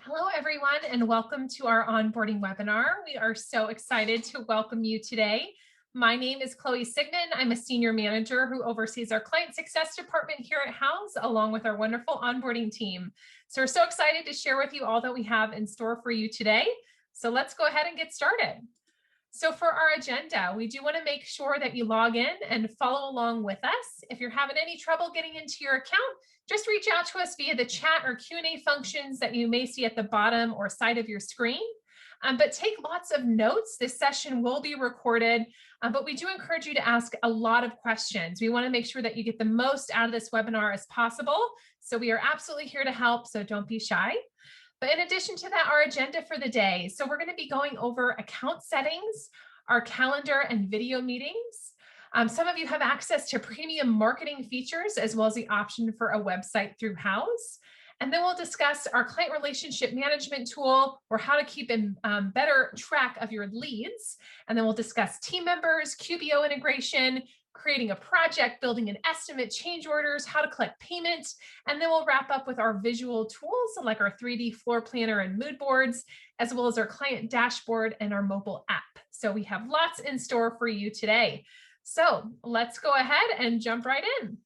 Hello, everyone, and welcome to our onboarding webinar. We are so excited to welcome you today. My name is Chloe Signan. I'm a senior manager who oversees our client success department here at Houzz, along with our wonderful onboarding team. So we're so excited to share with you all that we have in store for you today. So let's go ahead and get started. So for our agenda, we do want to make sure that you log in and follow along with us. If you're having any trouble getting into your account, just reach out to us via the chat or Q&A functions that you may see at the bottom or side of your screen. But take lots of notes. This session will be recorded, but we do encourage you to ask a lot of questions. We want to make sure that you get the most out of this webinar as possible. So we are absolutely here to help, so don't be shy. But in addition to that, our agenda for the day. So we're going to be going over account settings, our calendar and video meetings. Some of you have access to premium marketing features, as well as the option for a website through Houzz. And then we'll discuss our client relationship management tool, or how to keep in better track of your leads. And then we'll discuss team members, QBO integration, creating a project, building an estimate, change orders, how to collect payments. And then we'll wrap up with our visual tools, like our 3D floor planner and mood boards, as well as our client dashboard and our mobile app. So we have lots in store for you today. So let's go ahead and jump right in.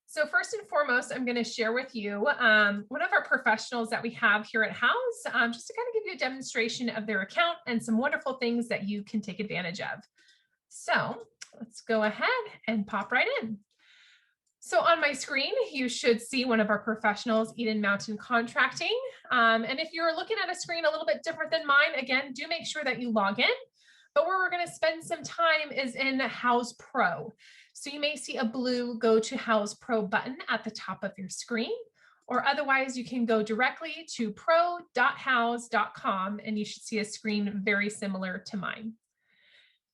So first and foremost, I'm going to share with you one of our professionals that we have here at Houzz, just to kind of give you a demonstration of their account and some wonderful things that you can take advantage of. So let's go ahead and pop right in. So on my screen, you should see one of our professionals, Eden Mountain Contracting. And if you're looking at a screen a little bit different than mine, again, do make sure that you log in. But where we're going to spend some time is in Houzz Pro. So you may see a blue Go to Houzz Pro button at the top of your screen, or otherwise you can go directly to pro.houzz.com and you should see a screen very similar to mine.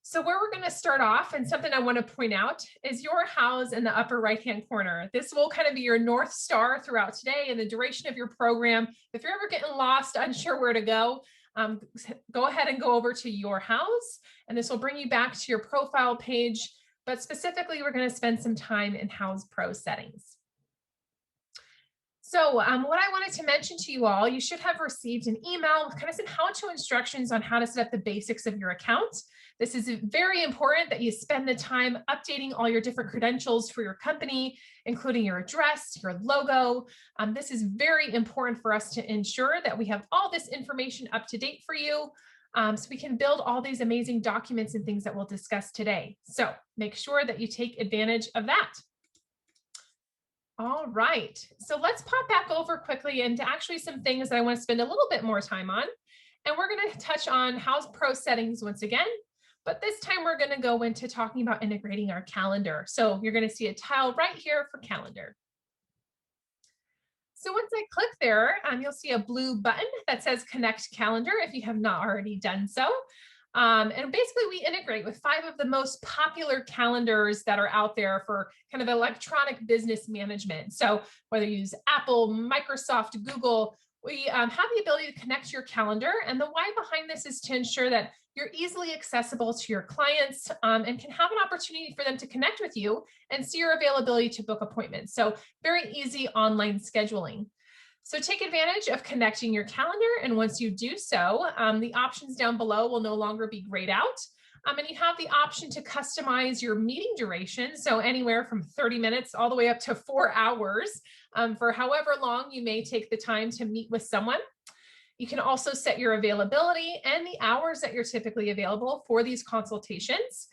So where we're going to start off, and something I want to point out, is your Houzz in the upper right-hand corner. This will kind of be your North Star throughout today and the duration of your program. If you're ever getting lost, unsure where to go ahead and go over to your Houzz, and this will bring you back to your profile page. But specifically, we're going to spend some time in Houzz Pro settings. So what I wanted to mention to you all, you should have received an email with kind of some how-to instructions on how to set up the basics of your account. This is very important that you spend the time updating all your different credentials for your company, including your address, your logo. This is very important for us to ensure that we have all this information up to date for you, so we can build all these amazing documents and things that we'll discuss today. So make sure that you take advantage of that. All right, so let's pop back over quickly into actually some things that I want to spend a little bit more time on. And we're going to touch on Houzz Pro settings once again. But this time we're going to go into talking about integrating our calendar. So you're going to see a tile right here for calendar. So once I click there, you'll see a blue button that says Connect Calendar if you have not already done so. And basically we integrate with 5 of the most popular calendars that are out there for kind of electronic business management. So whether you use Apple, Microsoft, Google, we have the ability to connect your calendar. And the why behind this is to ensure that you're easily accessible to your clients and can have an opportunity for them to connect with you and see your availability to book appointments. So very easy online scheduling. So take advantage of connecting your calendar. And once you do so, the options down below will no longer be grayed out. And you have the option to customize your meeting duration. So anywhere from 30 minutes all the way up to 4 hours for however long you may take the time to meet with someone. You can also set your availability and the hours that you're typically available for these consultations.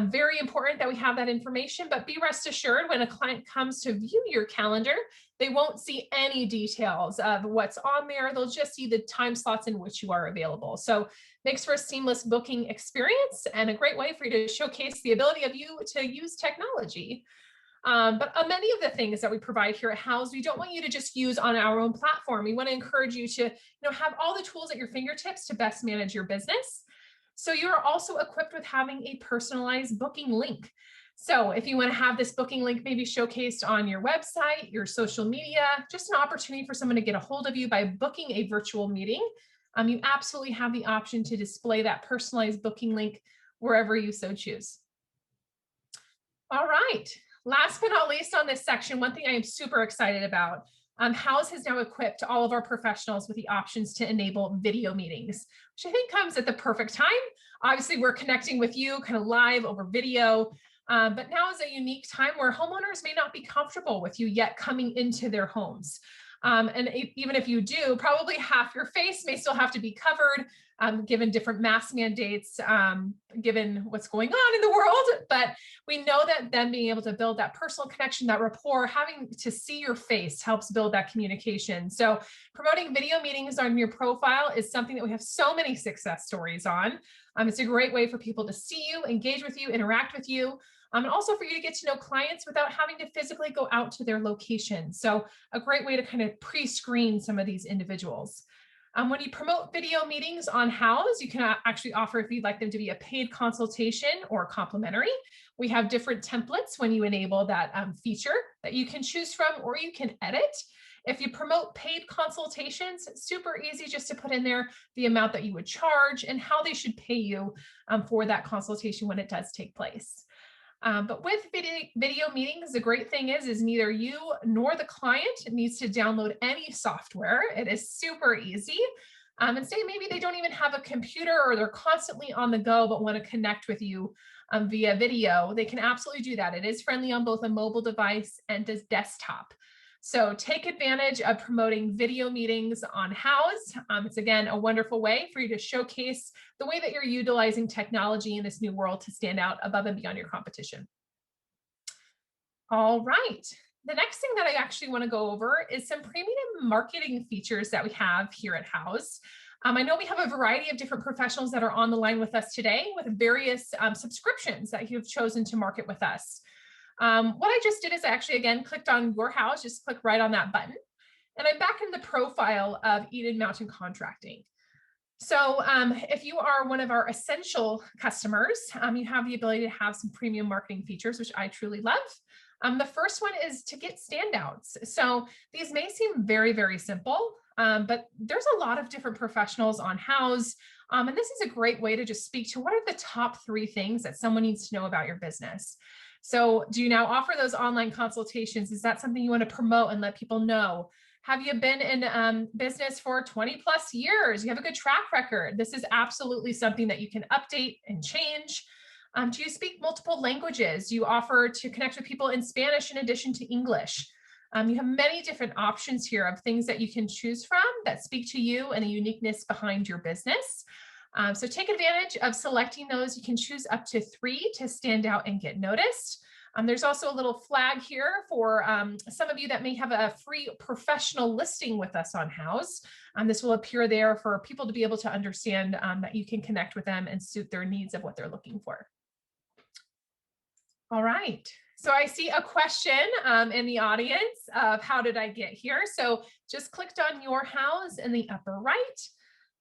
Very important that we have that information, but be rest assured when a client comes to view your calendar, they won't see any details of what's on there. They'll just see the time slots in which you are available. So makes for a seamless booking experience and a great way for you to showcase the ability of you to use technology. But many of the things that we provide here at Houzz, we don't want you to just use on our own platform. We want to encourage you to have all the tools at your fingertips to best manage your business. So you're also equipped with having a personalized booking link. So if you want to have this booking link maybe showcased on your website, your social media, just an opportunity for someone to get a hold of you by booking a virtual meeting, you absolutely have the option to display that personalized booking link wherever you so choose. All right. Last but not least on this section, one thing I am super excited about Houzz has now equipped all of our professionals with the options to enable video meetings, which I think comes at the perfect time. Obviously, we're connecting with you kind of live over video, but now is a unique time where homeowners may not be comfortable with you yet coming into their homes. And even if you do, probably half your face may still have to be covered, given different mask mandates, given what's going on in the world. But we know that then being able to build that personal connection, that rapport, having to see your face helps build that communication. So promoting video meetings on your profile is something that we have so many success stories on. It's a great way for people to see you, engage with you, interact with you. And also for you to get to know clients without having to physically go out to their location. So a great way to kind of pre-screen some of these individuals. When you promote video meetings on Houzz, you can actually offer if you'd like them to be a paid consultation or complimentary. We have different templates when you enable that feature that you can choose from, or you can edit. If you promote paid consultations, super easy just to put in there the amount that you would charge and how they should pay you for that consultation when it does take place. But with video meetings, the great thing is neither you nor the client needs to download any software. It is super easy. And say maybe they don't even have a computer or they're constantly on the go, but want to connect with you via video. They can absolutely do that. It is friendly on both a mobile device and a desktop. So take advantage of promoting video meetings on Houzz. It's again, a wonderful way for you to showcase the way that you're utilizing technology in this new world to stand out above and beyond your competition. All right. The next thing that I actually want to go over is some premium marketing features that we have here at Houzz. I know we have a variety of different professionals that are on the line with us today with various subscriptions that you've chosen to market with us. What I just did is I actually, again, clicked on your house, just click right on that button. And I'm back in the profile of Eden Mountain Contracting. So if you are one of our essential customers, you have the ability to have some premium marketing features, which I truly love. The first one is to get standouts. So these may seem very, very simple, but there's a lot of different professionals on Houzz. And this is a great way to just speak to what are the top 3 things that someone needs to know about your business. So do you now offer those online consultations? Is that something you want to promote and let people know? Have you been in business for 20 plus years? You have a good track record. This is absolutely something that you can update and change. Do you speak multiple languages? Do you offer to connect with people in Spanish in addition to English? You have many different options here of things that you can choose from that speak to you and the uniqueness behind your business. So take advantage of selecting those. You can choose up to 3 to stand out and get noticed. There's also a little flag here for some of you that may have a free professional listing with us on Houzz. This will appear there for people to be able to understand that you can connect with them and suit their needs of what they're looking for. All right. So I see a question in the audience of how did I get here? So just clicked on your Houzz in the upper right.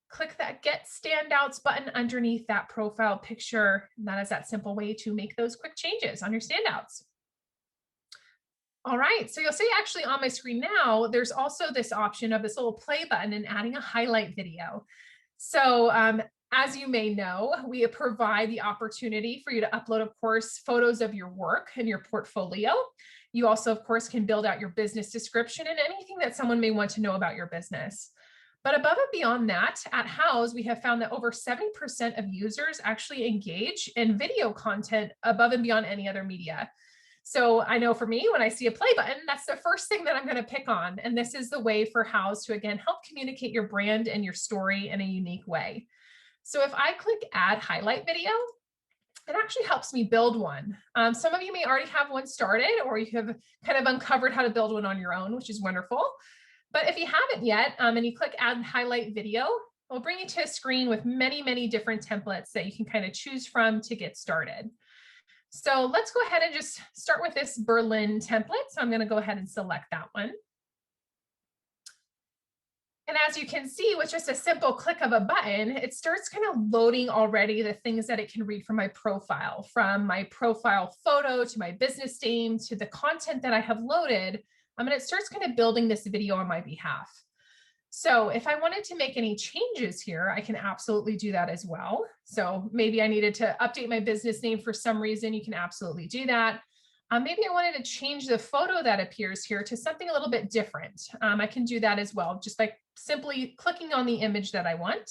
Click that Get Standouts button underneath that profile picture. And that is that simple way to make those quick changes on your standouts. All right, so you'll see actually on my screen now, there's also this option of this little play button and adding a highlight video. So as you may know, we provide the opportunity for you to upload, of course, photos of your work and your portfolio. You also, of course, can build out your business description and anything that someone may want to know about your business. But above and beyond that, at Houzz, we have found that over 70% of users actually engage in video content above and beyond any other media. So I know for me, when I see a play button, that's the first thing that I'm going to pick on. And this is the way for Houzz to, again, help communicate your brand and your story in a unique way. So if I click Add Highlight Video, it actually helps me build one. Some of you may already have one started, or you have kind of uncovered how to build one on your own, which is wonderful. But if you haven't yet, and you click Add Highlight Video, it'll bring you to a screen with many, many different templates that you can kind of choose from to get started. So let's go ahead and just start with this Berlin template. So I'm going to go ahead and select that one. And as you can see, with just a simple click of a button, it starts kind of loading already the things that it can read from my profile photo to my business name to the content that I have loaded. And it starts kind of building this video on my behalf. So if I wanted to make any changes here, I can absolutely do that as well. So maybe I needed to update my business name for some reason, you can absolutely do that. Maybe I wanted to change the photo that appears here to something a little bit different. I can do that as well, just by simply clicking on the image that I want.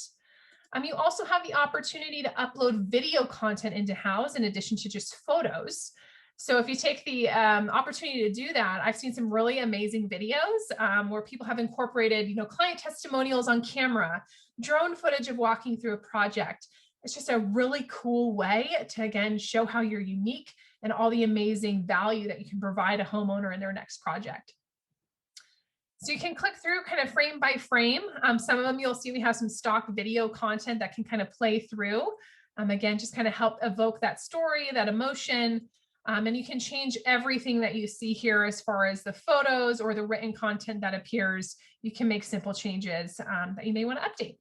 You also have the opportunity to upload video content into Houzz in addition to just photos. So if you take the opportunity to do that, I've seen some really amazing videos where people have incorporated, client testimonials on camera, drone footage of walking through a project. It's just a really cool way to, again, show how you're unique and all the amazing value that you can provide a homeowner in their next project. So you can click through kind of frame by frame. Some of them you'll see we have some stock video content that can kind of play through. Again, just kind of help evoke that story, that emotion. And you can change everything that you see here as far as the photos or the written content that appears. You can make simple changes that you may want to update.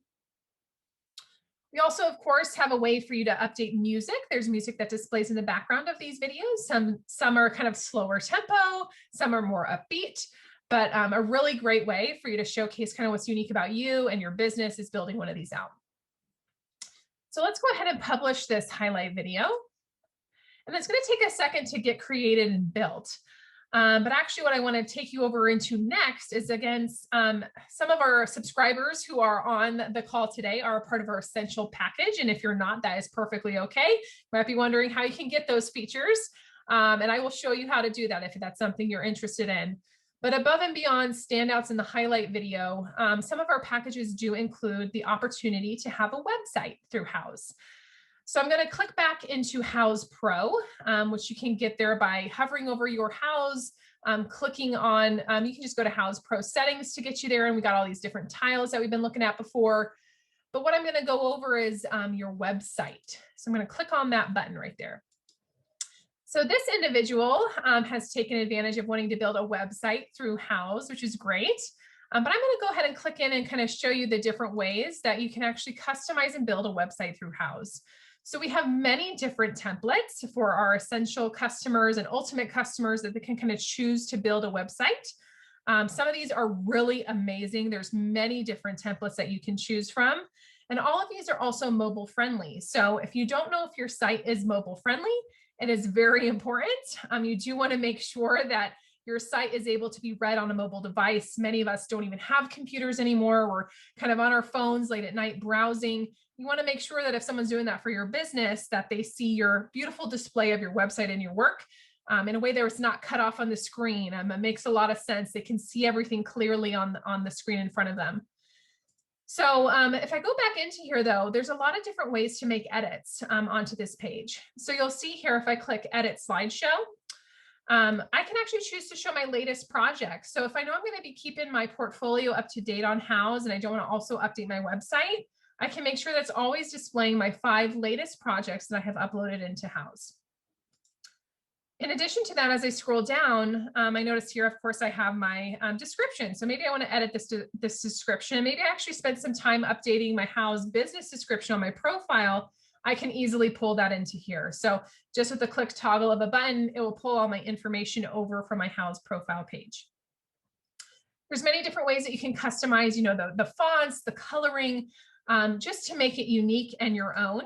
We also, of course, have a way for you to update music. There's music that displays in the background of these videos. Some are kind of slower tempo, some are more upbeat. But a really great way for you to showcase kind of what's unique about you and your business is building one of these out. So let's go ahead and publish this highlight video. And it's going to take a second to get created and built. But actually what I want to take you over into next is, again, some of our subscribers who are on the call today are a part of our essential package. And if you're not, that is perfectly okay. You might be wondering how you can get those features. And I will show you how to do that if that's something you're interested in. But above and beyond standouts in the highlight video, some of our packages do include the opportunity to have a website through Houzz. So I'm going to click back into Houzz Pro, which you can get there by hovering over your Houzz, clicking on, you can just go to Houzz Pro settings to get you there. And we got all these different tiles that we've been looking at before. But what I'm going to go over is your website. So I'm going to click on that button right there. So this individual has taken advantage of wanting to build a website through Houzz, which is great. But I'm going to go ahead and click in and kind of show you the different ways that you can actually customize and build a website through Houzz. So we have many different templates for our essential customers and ultimate customers that they can kind of choose to build a website. Some of these are really amazing. There's many different templates that you can choose from. And all of these are also mobile friendly. So if you don't know if your site is mobile friendly, it is very important. You do want to make sure that your site is able to be read on a mobile device. Many of us don't even have computers anymore. We're kind of on our phones late at night browsing. You want to make sure that if someone's doing that for your business, that they see your beautiful display of your website and your work in a way that it's not cut off on the screen. It makes a lot of sense. They can see everything clearly on the screen in front of them. So if I go back into here, though, there's a lot of different ways to make edits onto this page. So you'll see here, if I click Edit Slideshow, I can actually choose to show my latest projects. So if I know I'm going to be keeping my portfolio up to date on Houzz and I don't want to also update my website, I can make sure that's always displaying my 5 latest projects that I have uploaded into Houzz. In addition to that, as I scroll down, I notice here, of course, I have my description. So maybe I want to edit this description. Maybe I actually spent some time updating my Houzz business description on my profile. I can easily pull that into here. So just with the click toggle of a button, it will pull all my information over from my Houzz profile page. There's many different ways that you can customize, the fonts, the coloring, just to make it unique and your own.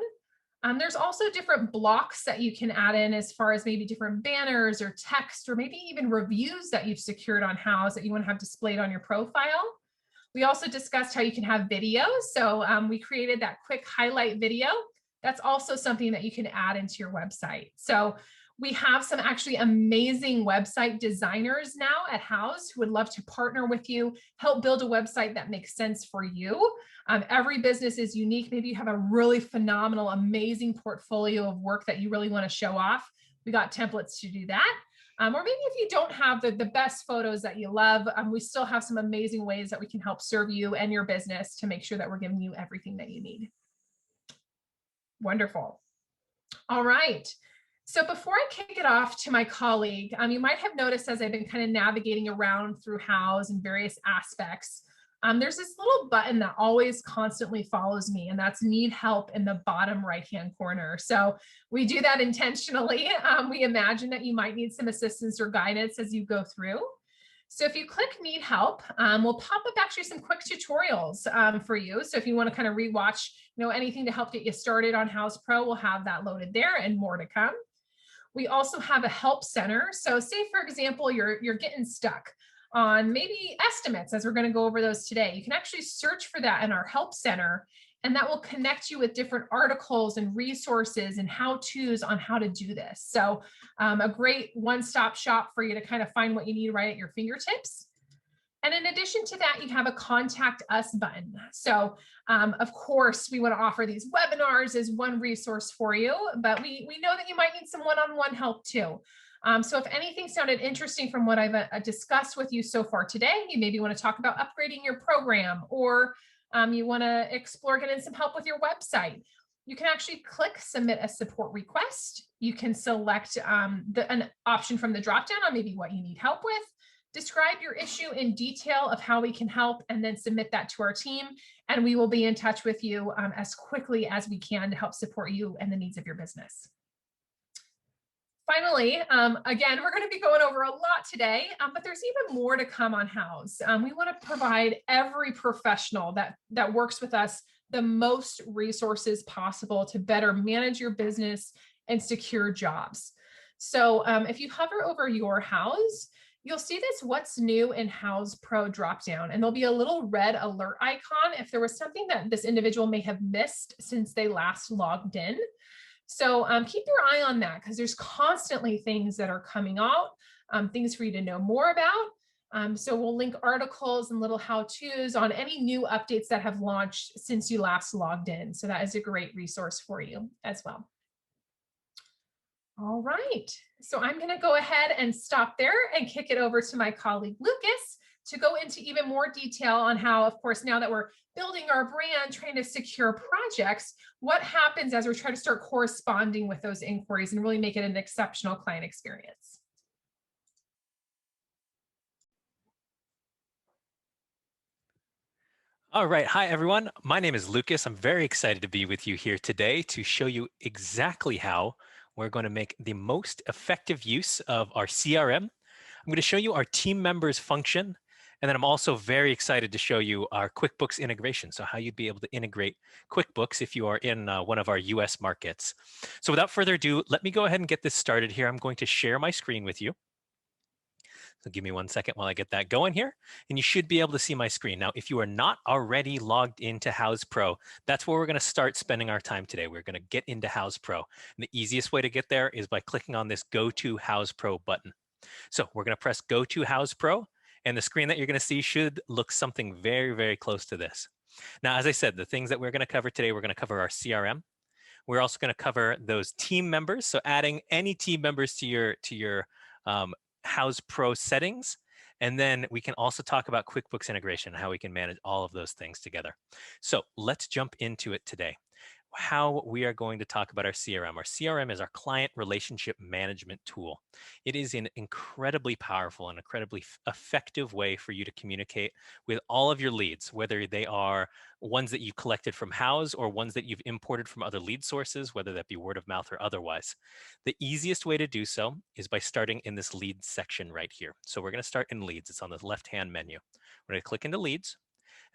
There's also different blocks that you can add in as far as maybe different banners or text or maybe even reviews that you've secured on Houzz that you want to have displayed on your profile. We also discussed how you can have videos. So we created that quick highlight video. That's also something that you can add into your website. So we have some actually amazing website designers now at Houzz who would love to partner with you, help build a website that makes sense for you. Every business is unique. Maybe you have a really phenomenal, amazing portfolio of work that you really want to show off. We got templates to do that. Or maybe if you don't have the best photos that you love, we still have some amazing ways that we can help serve you and your business to make sure that we're giving you everything that you need. Wonderful. All right. So before I kick it off to my colleague, you might have noticed as I've been kind of navigating around through Houzz and various aspects, there's this little button that always constantly follows me, and that's need help in the bottom right-hand corner. So we do that intentionally. We imagine that you might need some assistance or guidance as you go through. So if you click need help, we'll pop up actually some quick tutorials for you. So if you want to kind of rewatch, anything to help get you started on Houzz Pro, we'll have that loaded there and more to come. We also have a help center. So say, for example, you're getting stuck on maybe estimates, as we're going to go over those today. You can actually search for that in our help center, and that will connect you with different articles and resources and how-tos on how to do this. So a great one-stop shop for you to kind of find what you need right at your fingertips. And in addition to that, you have a contact us button. So of course, we want to offer these webinars as one resource for you, but we know that you might need some one-on-one help too. So if anything sounded interesting from what I've discussed with you so far today, you maybe want to talk about upgrading your program, or you want to explore getting some help with your website, you can actually click submit a support request. You can select an option from the dropdown on maybe what you need help with. Describe your issue in detail of how we can help, and then submit that to our team. And we will be in touch with you as quickly as we can to help support you and the needs of your business. Finally, again, we're going to be going over a lot today, but there's even more to come on Houzz. We want to provide every professional that works with us the most resources possible to better manage your business and secure jobs. So if you hover over your Houzz, you'll see this What's New in Houzz Pro dropdown, and there'll be a little red alert icon if there was something that this individual may have missed since they last logged in. So keep your eye on that, because there's constantly things that are coming out, things for you to know more about. So we'll link articles and little how-tos on any new updates that have launched since you last logged in. So that is a great resource for you as well. All right, so I'm going to go ahead and stop there and kick it over to my colleague Lucas to go into even more detail on how, of course, now that we're building our brand, trying to secure projects, what happens as we try to start corresponding with those inquiries and really make it an exceptional client experience. All right. Hi, everyone. My name is Lucas. I'm very excited to be with you here today to show you exactly how we're going to make the most effective use of our CRM. I'm going to show you our team members function. And then I'm also very excited to show you our QuickBooks integration. So how you'd be able to integrate QuickBooks if you are in one of our US markets. So without further ado, let me go ahead and get this started here. I'm going to share my screen with you. So give me 1 second while I get that going here, and you should be able to see my screen. Now, if you are not already logged into Houzz Pro, that's where we're going to start spending our time today. We're going to get into Houzz Pro. And the easiest way to get there is by clicking on this Go to Houzz Pro button. So we're going to press Go to Houzz Pro, and the screen that you're going to see should look something very, very close to this. Now, as I said, the things that we're going to cover today, we're going to cover our CRM. We're also going to cover those team members. So adding any team members to your Houzz Pro settings. And then we can also talk about QuickBooks integration, how we can manage all of those things together. So let's jump into it today. How we are going to talk about our CRM. Our CRM is our client relationship management tool. It is an incredibly powerful and incredibly effective way for you to communicate with all of your leads, whether they are ones that you've collected from Houzz or ones that you've imported from other lead sources, whether that be word of mouth or otherwise. The easiest way to do so is by starting in this leads section right here. So we're going to start in leads. It's on the left-hand menu. We're going to click into leads,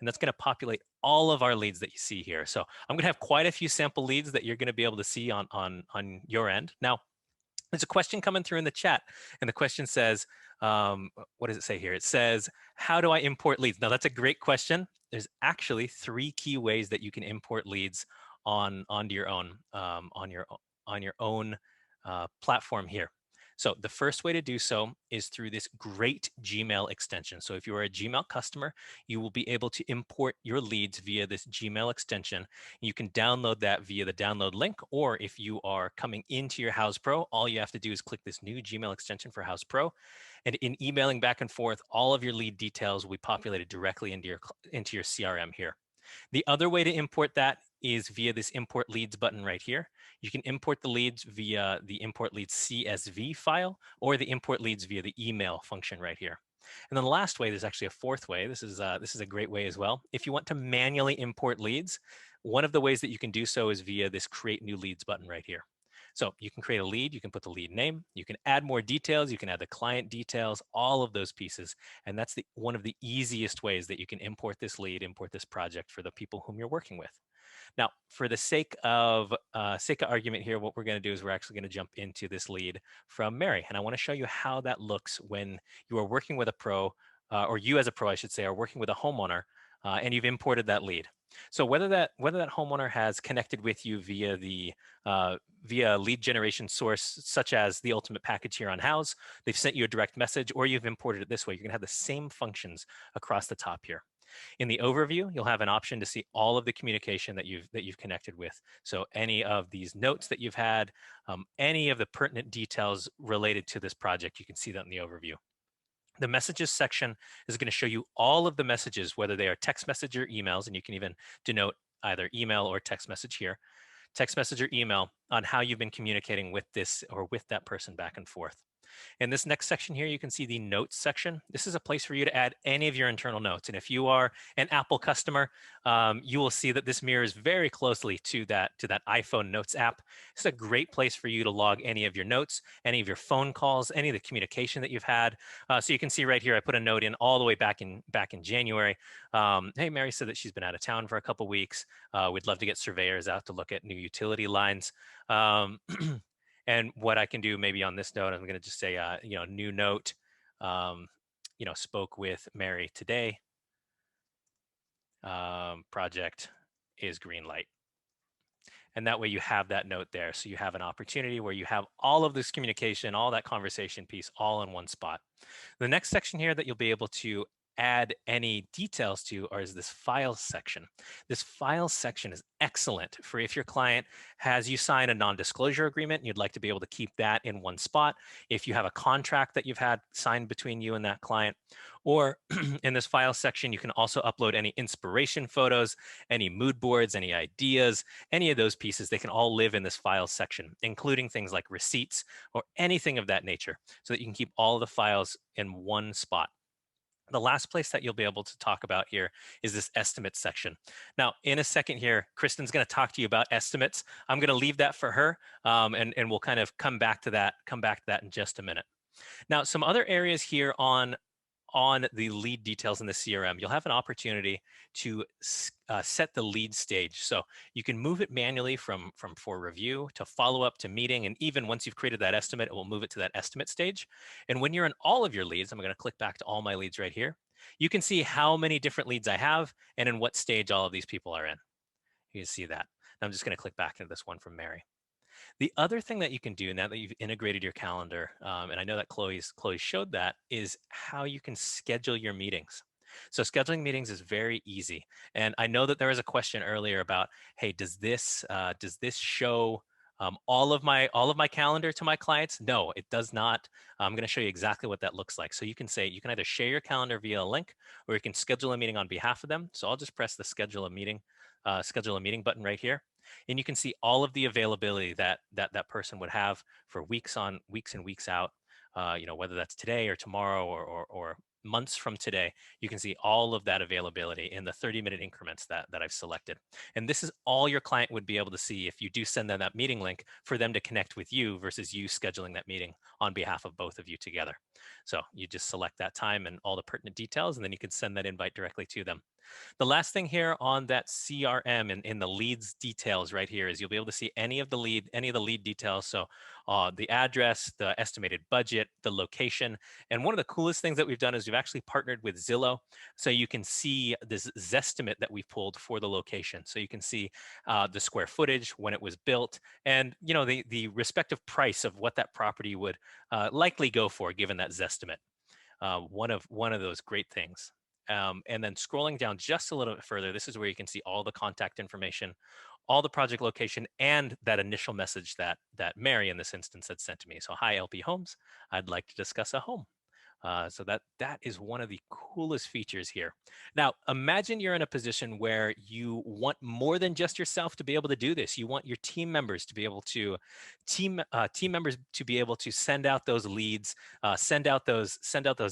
and that's going to populate all of our leads that you see here. So I'm going to have quite a few sample leads that you're going to be able to see on your end. Now, there's a question coming through in the chat, and the question says, what does it say here? It says, how do I import leads? Now, that's a great question. There's actually 3 key ways that you can import leads onto your own on your own platform here. So the first way to do so is through this great Gmail extension. So if you are a Gmail customer, you will be able to import your leads via this Gmail extension. You can download that via the download link, or if you are coming into your Houzz Pro, all you have to do is click this new Gmail extension for Houzz Pro. And in emailing back and forth, all of your lead details will be populated directly into your CRM here. The other way to import that is via this import leads button right here. You can import the leads via the import leads CSV file, or the import leads via the email function right here. And then the last way, there's actually a 4th way. This is a great way as well. If you want to manually import leads, one of the ways that you can do so is via this create new leads button right here. So you can create a lead, you can put the lead name, you can add more details, you can add the client details, all of those pieces. And that's one of the easiest ways that you can import this lead, import this project for the people whom you're working with. Now, for the sake of argument here, what we're going to do is we're actually going to jump into this lead from Mary. And I want to show you how that looks when you are working with a pro, or you as a pro, I should say, are working with a homeowner, and you've imported that lead. So whether that homeowner has connected with you via lead generation source, such as the ultimate package here on Houzz, they've sent you a direct message, or you've imported it this way, you're going to have the same functions across the top here. In the overview, you'll have an option to see all of the communication that you've connected with. So any of these notes that you've had, any of the pertinent details related to this project, you can see that in the overview. The messages section is going to show you all of the messages, whether they are text message or emails, and you can even denote either email or text message here, text message or email, on how you've been communicating with this or with that person back and forth. In this next section here, you can see the notes section. This is a place for you to add any of your internal notes. And if you are an Apple customer, you will see that this mirrors very closely to that iPhone Notes app. It's a great place for you to log any of your notes, any of your phone calls, any of the communication that you've had. So you can see right here, I put a note in all the way back in January. Hey, Mary said that she's been out of town for a couple weeks. We'd love to get surveyors out to look at new utility lines. And what I can do maybe on this note, I'm going to just say, new note, spoke with Mary today. Project is green light. And that way you have that note there. So you have an opportunity where you have all of this communication, all that conversation piece, all in one spot. The next section here that you'll be able to add any details to is this files section. This files section is excellent for if your client has you sign a non-disclosure agreement and you'd like to be able to keep that in one spot. If you have a contract that you've had signed between you and that client, or in this files section, you can also upload any inspiration photos, any mood boards, any ideas, any of those pieces. They can all live in this files section, including things like receipts or anything of that nature, so that you can keep all of the files in one spot. The last place that you'll be able to talk about here is this estimate section. Now, in a second here, Kristen's going to talk to you about estimates. I'm going to leave that for her, and we'll kind of come back to that in just a minute. Now, some other areas here on the lead details in the CRM, you'll have an opportunity to set the lead stage. So you can move it manually from for review to follow up to meeting. And even once you've created that estimate, it will move it to that estimate stage. And when you're in all of your leads, I'm going to click back to all my leads right here. You can see how many different leads I have and in what stage all of these people are in. You can see that. And I'm just going to click back into this one from Mary. The other thing that you can do now that you've integrated your calendar, and I know that Chloe showed that, is how you can schedule your meetings. So scheduling meetings is very easy. And I know that there was a question earlier about, hey, does this show all of my calendar to my clients? No, it does not. I'm going to show you exactly what that looks like. So you can either share your calendar via a link, or you can schedule a meeting on behalf of them. So I'll just press the schedule a meeting button right here. And you can see all of the availability that person would have for weeks and weeks out, whether that's today or tomorrow or months from today. You can see all of that availability in the 30-minute increments that I've selected. And this is all your client would be able to see if you do send them that meeting link for them to connect with you versus you scheduling that meeting on behalf of both of you together. So you just select that time and all the pertinent details, and then you can send that invite directly to them. The last thing here on that CRM and in the leads details right here is you'll be able to see any of the lead details. So the address, the estimated budget, the location. And one of the coolest things that we've done is we've actually partnered with Zillow. So you can see this Zestimate that we've pulled for the location. So you can see the square footage, when it was built, and the respective price of what that property would likely go for given that Zestimate. One of those great things. And then scrolling down just a little bit further, this is where you can see all the contact information, all the project location, and that initial message that Mary in this instance had sent to me. So, hi, LP Homes. I'd like to discuss a home. So that is one of the coolest features here. Now, imagine you're in a position where you want more than just yourself to be able to do this. You want your team members to be able to team members to be able to send out those leads, send out those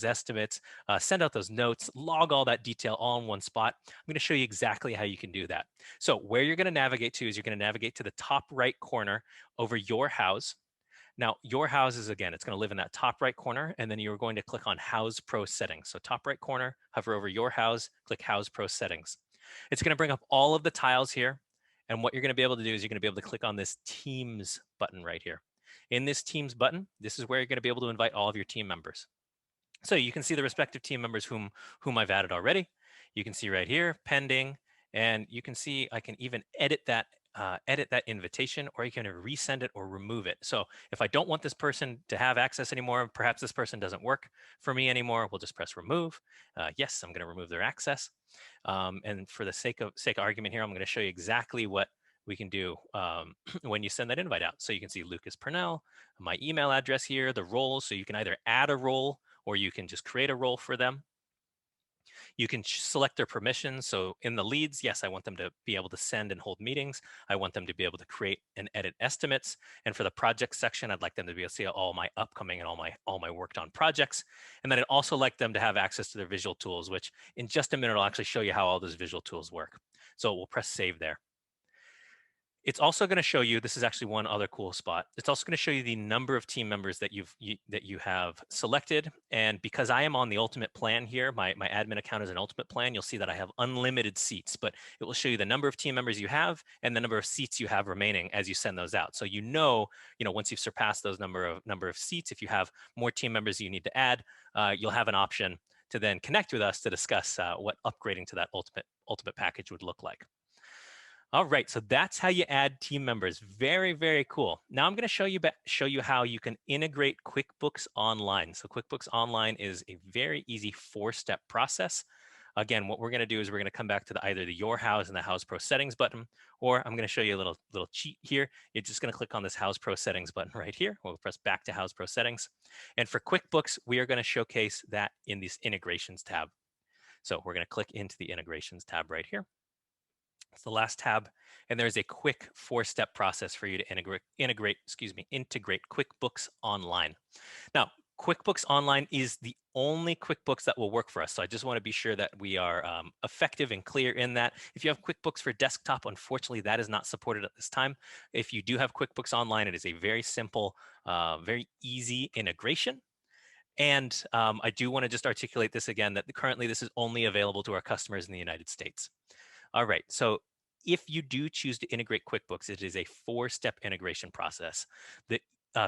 estimates, send out those notes, log all that detail all in one spot. I'm going to show you exactly how you can do that. So where you're going to navigate to is you're going to navigate to the top right corner over your Houzz. Now, your Houzz is, again, it's going to live in that top right corner, and then you're going to click on Houzz Pro Settings. So top right corner, hover over your Houzz, click Houzz Pro Settings. It's going to bring up all of the tiles here. And what you're going to be able to do is you're going to be able to click on this Teams button right here. In this Teams button, this is where you're going to be able to invite all of your team members. So you can see the respective team members whom I've added already. You can see right here, pending, and you can see I can even edit that invitation, or you can resend it or remove it. So if I don't want this person to have access anymore, perhaps this person doesn't work for me anymore, we'll just press remove. Yes, I'm going to remove their access. And for the sake of argument here, I'm going to show you exactly what we can do when you send that invite out. So you can see Lucas Purnell, my email address here, the roles. So you can either add a role or you can just create a role for them. You can select their permissions. So in the leads, yes, I want them to be able to send and hold meetings. I want them to be able to create and edit estimates. And for the project section, I'd like them to be able to see all my upcoming and all my worked on projects. And then I'd also like them to have access to their visual tools, which in just a minute, I'll actually show you how all those visual tools work. So we'll press save there. It's also going to show you, this is actually one other cool spot. It's also going to show you the number of team members that you have selected. And because I am on the ultimate plan here, my admin account is an ultimate plan, you'll see that I have unlimited seats, but it will show you the number of team members you have and the number of seats you have remaining as you send those out. So once you've surpassed those number of seats, if you have more team members you need to add, you'll have an option to then connect with us to discuss what upgrading to that ultimate package would look like. All right, so that's how you add team members. Very, very cool. Now I'm going to show you how you can integrate QuickBooks Online. So QuickBooks Online is a very easy 4-step process. Again, what we're going to do is we're going to come back to either the Your Houzz and the Houzz Pro Settings button, or I'm going to show you a little cheat here. You're just going to click on this Houzz Pro Settings button right here. We'll press back to Houzz Pro Settings. And for QuickBooks, we are going to showcase that in this Integrations tab. So we're going to click into the Integrations tab right here. It's the last tab, and there's a quick 4-step process for you to integrate QuickBooks Online. Now, QuickBooks Online is the only QuickBooks that will work for us. So I just want to be sure that we are effective and clear in that. If you have QuickBooks for desktop, unfortunately, that is not supported at this time. If you do have QuickBooks Online, it is a very simple, very easy integration. And I do want to just articulate this again, that currently this is only available to our customers in the United States. All right, so if you do choose to integrate QuickBooks, it is a 4-step integration process. The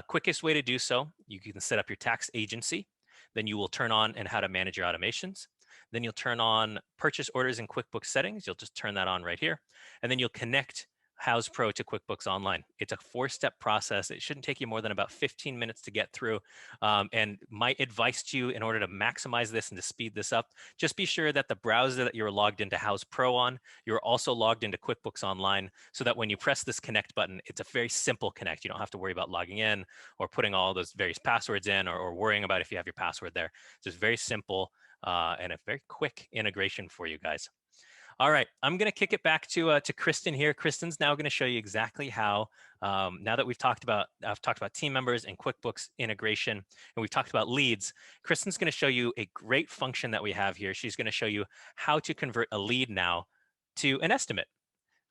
quickest way to do so, you can set up your tax agency, then you will turn on and how to manage your automations. Then you'll turn on purchase orders in QuickBooks settings. You'll just turn that on right here. And then you'll connect Houzz Pro to QuickBooks Online. It's a 4-step process. It shouldn't take you more than about 15 minutes to get through. And my advice to you, in order to maximize this and to speed this up, just be sure that the browser that you're logged into Houzz Pro on, you're also logged into QuickBooks Online, so that when you press this connect button, it's a very simple connect. You don't have to worry about logging in or putting all those various passwords in, or worrying about if you have your password there. It's just very simple and a very quick integration for you guys. All right, I'm going to kick it back to Kristen here. Kristen's now going to show you exactly how, now that I've talked about team members and QuickBooks integration, and we've talked about leads, Kristen's going to show you a great function that we have here. She's going to show you how to convert a lead now to an estimate.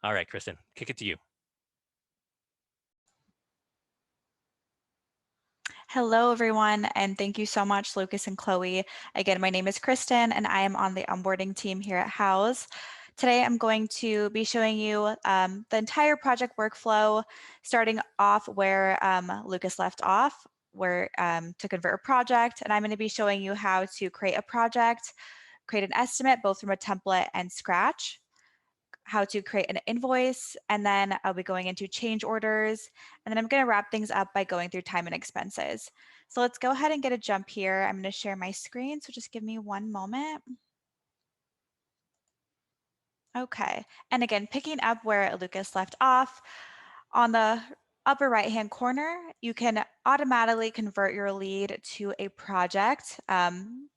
All right, Kristen, kick it to you. Hello, everyone, and thank you so much, Lucas and Chloe. Again, my name is Kristen, and I am on the onboarding team here at Houzz. Today, I'm going to be showing you the entire project workflow, starting off where Lucas left off, where to convert a project, and I'm going to be showing you how to create a project, create an estimate, both from a template and scratch, how to create an invoice, and then I'll be going into change orders, and then I'm going to wrap things up by going through time and expenses. So let's go ahead and get a jump here. I'm going to share my screen, so just give me one moment. Okay, and again, picking up where Lucas left off, on the upper right-hand corner, you can automatically convert your lead to a project.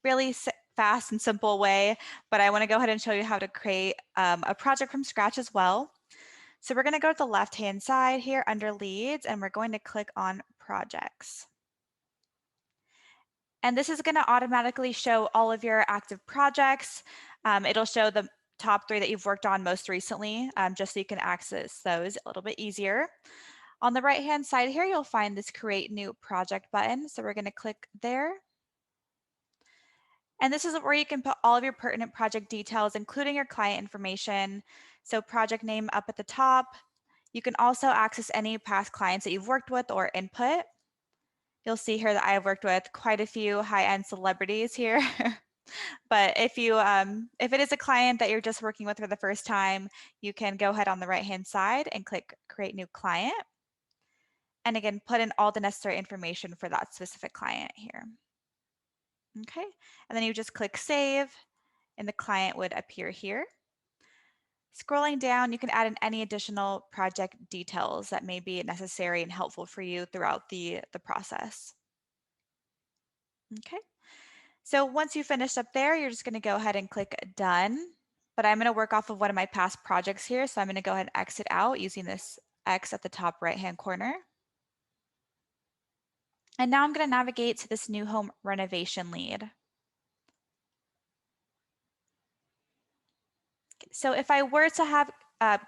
Really fast and simple way, but I want to go ahead and show you how to create a project from scratch as well. So we're going to go to the left-hand side here under leads, and we're going to click on projects. And this is going to automatically show all of your active projects. It'll show the top 3 that you've worked on most recently, just so you can access those a little bit easier. On the right-hand side here, you'll find this Create New Project button. So we're going to click there. And this is where you can put all of your pertinent project details, including your client information. So project name up at the top. You can also access any past clients that you've worked with or input. You'll see here that I've worked with quite a few high-end celebrities here. But if it is a client that you're just working with for the first time, you can go ahead on the right-hand side and click Create New Client. And again, put in all the necessary information for that specific client here. Okay, and then you just click Save, and the client would appear here. Scrolling down, you can add in any additional project details that may be necessary and helpful for you throughout the process. Okay, so once you finished up there, you're just going to go ahead and click Done. But I'm going to work off of one of my past projects here, so I'm going to go ahead and exit out using this X at the top right-hand corner. And now I'm going to navigate to this new home renovation lead. So if I were to have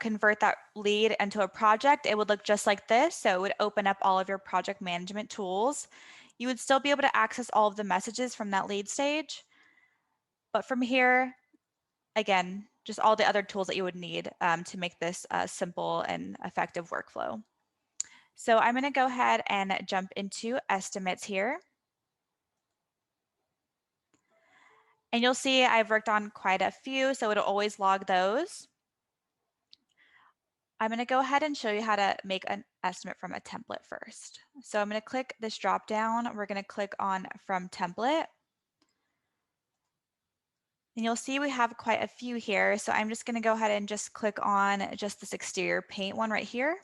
convert that lead into a project, it would look just like this. So it would open up all of your project management tools. You would still be able to access all of the messages from that lead stage. But from here, again, just all the other tools that you would need to make this a simple and effective workflow. So I'm going to go ahead and jump into estimates here. And you'll see I've worked on quite a few, so it'll always log those. I'm going to go ahead and show you how to make an estimate from a template first. So I'm going to click this drop down. We're going to click on From Template. And you'll see we have quite a few here. So I'm just going to go ahead and just click on just this exterior paint one right here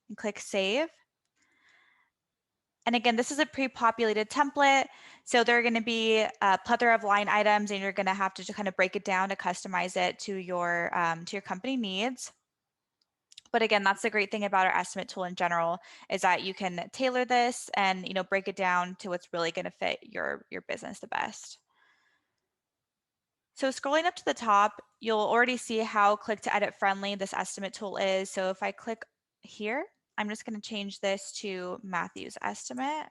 and click Save. And again, this is a pre-populated template. So there are going to be a plethora of line items, and you're going to have to just kind of break it down to customize it to your company needs. But again, that's the great thing about our estimate tool in general, is that you can tailor this and break it down to what's really going to fit your business the best. So scrolling up to the top, you'll already see how click to edit friendly this estimate tool is. So if I click here, I'm just going to change this to Matthew's estimate.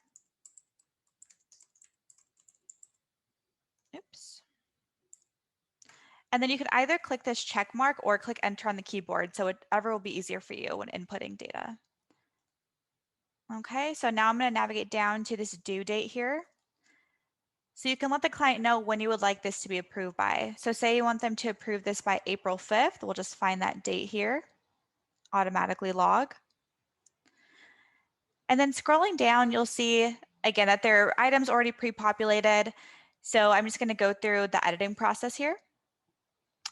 Oops. And then you can either click this check mark or click enter on the keyboard, so whatever will be easier for you when inputting data. Okay, so now I'm going to navigate down to this due date here. So you can let the client know when you would like this to be approved by. So say you want them to approve this by April 5th, we'll just find that date here, automatically log. And then scrolling down, you'll see again that there are items already pre-populated. So I'm just going to go through the editing process here.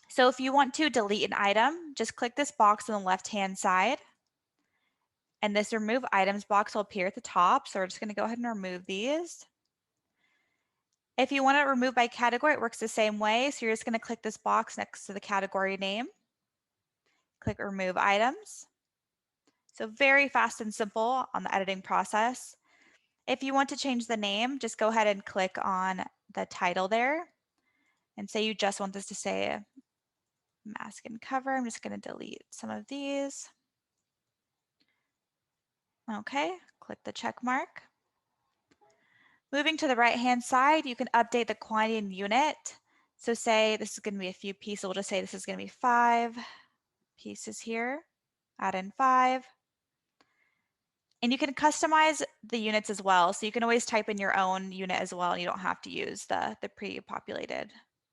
So if you want to delete an item, just click this box on the left-hand side. And this remove items box will appear at the top. So we're just going to go ahead and remove these. If you want to remove by category, it works the same way. So you're just going to click this box next to the category name. Click remove items. So very fast and simple on the editing process. If you want to change the name, just go ahead and click on the title there. And say you just want this to say mask and cover. I'm just going to delete some of these. Okay, click the check mark. Moving to the right-hand side, you can update the quantity in unit. So say this is going to be a few pieces. We'll just say this is going to be 5 pieces here. Add in 5. And you can customize the units as well. So you can always type in your own unit as well, and you don't have to use the pre-populated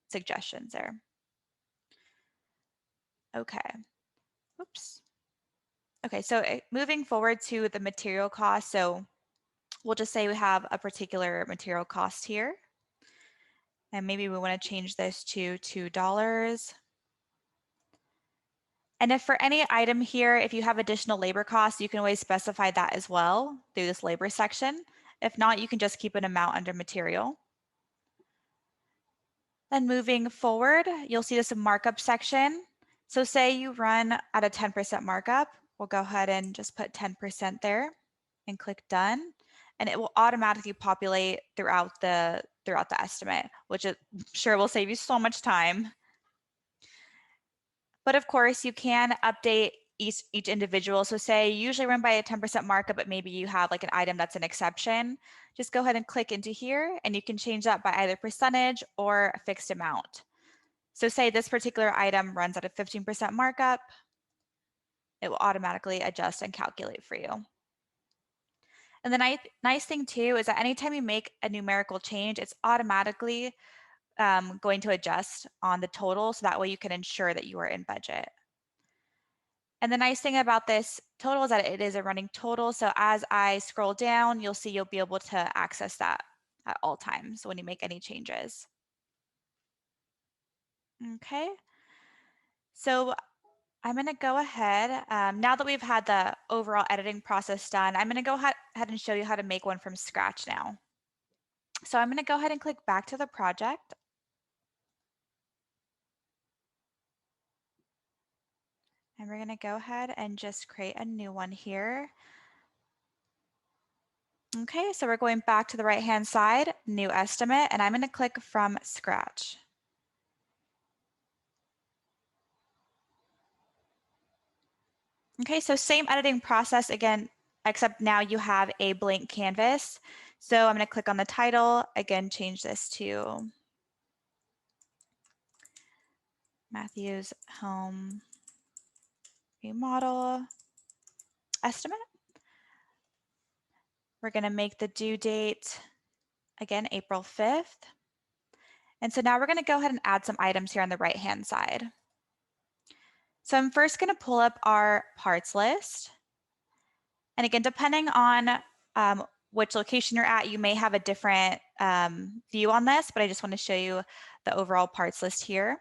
suggestions there. Okay. Oops. Okay, so moving forward to the material cost. So we'll just say we have a particular material cost here. And maybe we want to change this to $2. And if for any item here, if you have additional labor costs, you can always specify that as well through this labor section. If not, you can just keep an amount under material. Then moving forward, you'll see this markup section. So say you run at a 10% markup, we'll go ahead and just put 10% there and click done. And it will automatically populate throughout the estimate, which I'm sure will save you so much time. But of course, you can update each individual. So say you usually run by a 10% markup, but maybe you have like an item that's an exception. Just go ahead and click into here and you can change that by either percentage or a fixed amount. So say this particular item runs at a 15% markup, it will automatically adjust and calculate for you. And the nice thing too is that anytime you make a numerical change, it's automatically going to adjust on the total, so that way you can ensure that you are in budget. And the nice thing about this total is that it is a running total. So as I scroll down, you'll see you'll be able to access that at all times when you make any changes. Okay. So I'm going to go ahead, now that we've had the overall editing process done, I'm going to go ahead and show you how to make one from scratch now. So I'm going to go ahead and click back to the project. And we're going to go ahead and just create a new one here. Okay, so we're going back to the right-hand side, new estimate, and I'm going to click from scratch. Okay, so same editing process again, except now you have a blank canvas. So I'm going to click on the title, again, change this to Matthew's Home Remodel Estimate. We're going to make the due date, again, April 5th. And so now we're going to go ahead and add some items here on the right-hand side. So I'm first going to pull up our parts list. And again, depending on which location you're at, you may have a different view on this, but I just want to show you the overall parts list here.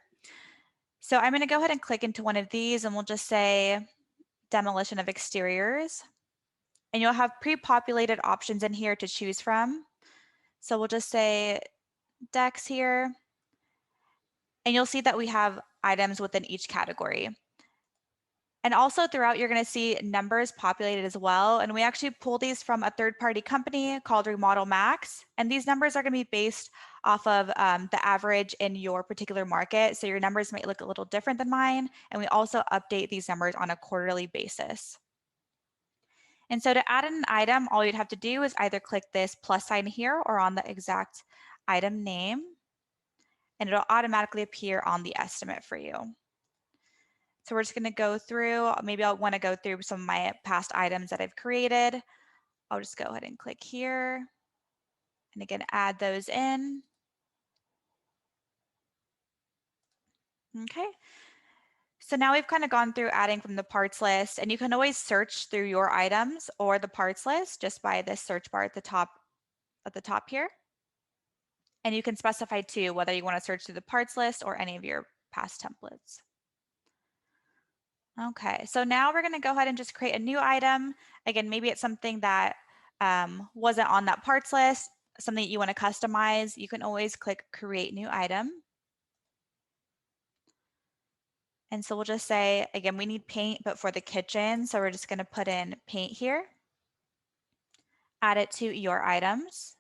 So I'm going to go ahead and click into one of these and we'll just say demolition of exteriors. And you'll have pre-populated options in here to choose from. So we'll just say decks here. And you'll see that we have items within each category. And also throughout, you're going to see numbers populated as well. And we actually pull these from a third-party company called Remodel Max. And these numbers are going to be based off of the average in your particular market. So your numbers might look a little different than mine. And we also update these numbers on a quarterly basis. And so to add in an item, all you'd have to do is either click this plus sign here or on the exact item name. And it'll automatically appear on the estimate for you. So we're just going to go through, maybe I'll want to go through some of my past items that I've created. I'll just go ahead and click here. And again, add those in. Okay. So now we've kind of gone through adding from the parts list, and you can always search through your items or the parts list just by this search bar at the top here. And you can specify too whether you want to search through the parts list or any of your past templates. Okay, so now we're going to go ahead and just create a new item. Again, maybe it's something that wasn't on that parts list, something that you want to customize. You can always click create new item. And so we'll just say, again, we need paint, but for the kitchen. So we're just going to put in paint here, add it to your items.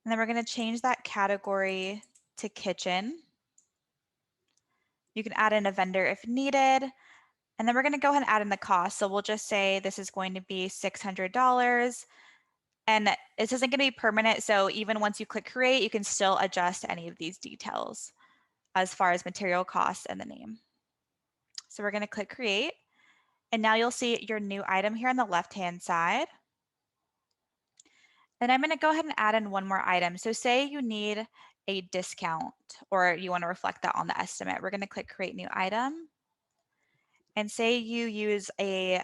And then we're going to change that category to kitchen. You can add in a vendor if needed. And then we're going to go ahead and add in the cost. So we'll just say this is going to be $600. And this isn't going to be permanent. So even once you click create, you can still adjust any of these details as far as material costs and the name. So we're going to click create. And now you'll see your new item here on the left-hand side. Then I'm going to go ahead and add in one more item. So say you need a discount or you want to reflect that on the estimate. We're going to click create new item. And say you use a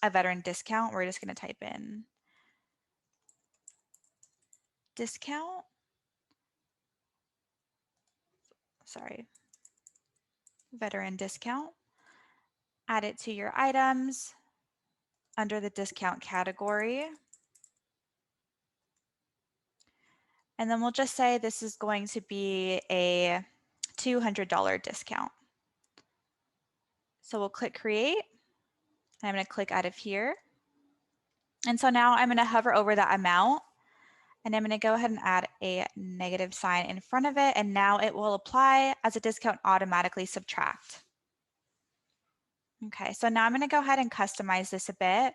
veteran discount. We're just going to type in discount. Sorry, veteran discount. add it to your items under the discount category. And then we'll just say this is going to be a $200 discount. So we'll click create. And I'm going to click out of here. And so now I'm going to hover over that amount, and I'm going to go ahead and add a negative sign in front of it. And now it will apply as a discount automatically subtract. Okay, so now I'm going to go ahead and customize this a bit.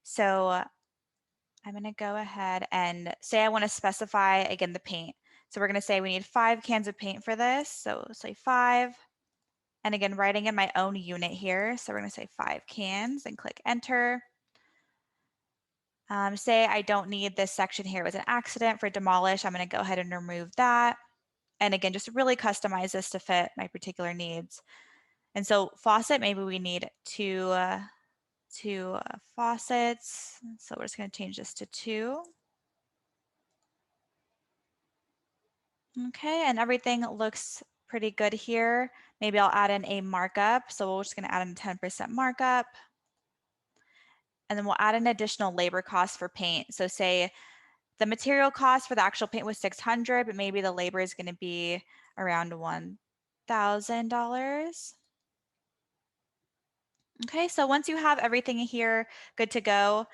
So I'm going to go ahead and say I want to specify, again, the paint. So we're going to say we need 5 cans of paint for this. So say 5. And again, writing in my own unit here. So we're going to say 5 cans and click enter. Say I don't need this section here. It was an accident for demolish. I'm going to go ahead and remove that. And again, just really customize this to fit my particular needs. And so faucet, maybe we need two faucets. So we're just going to change this to 2. Okay, and everything looks pretty good here. Maybe I'll add in a markup. So we're just going to add in 10% markup. And then we'll add an additional labor cost for paint. So say the material cost for the actual paint was $600, but maybe the labor is going to be around $1,000. Okay, so once you have everything here good to go,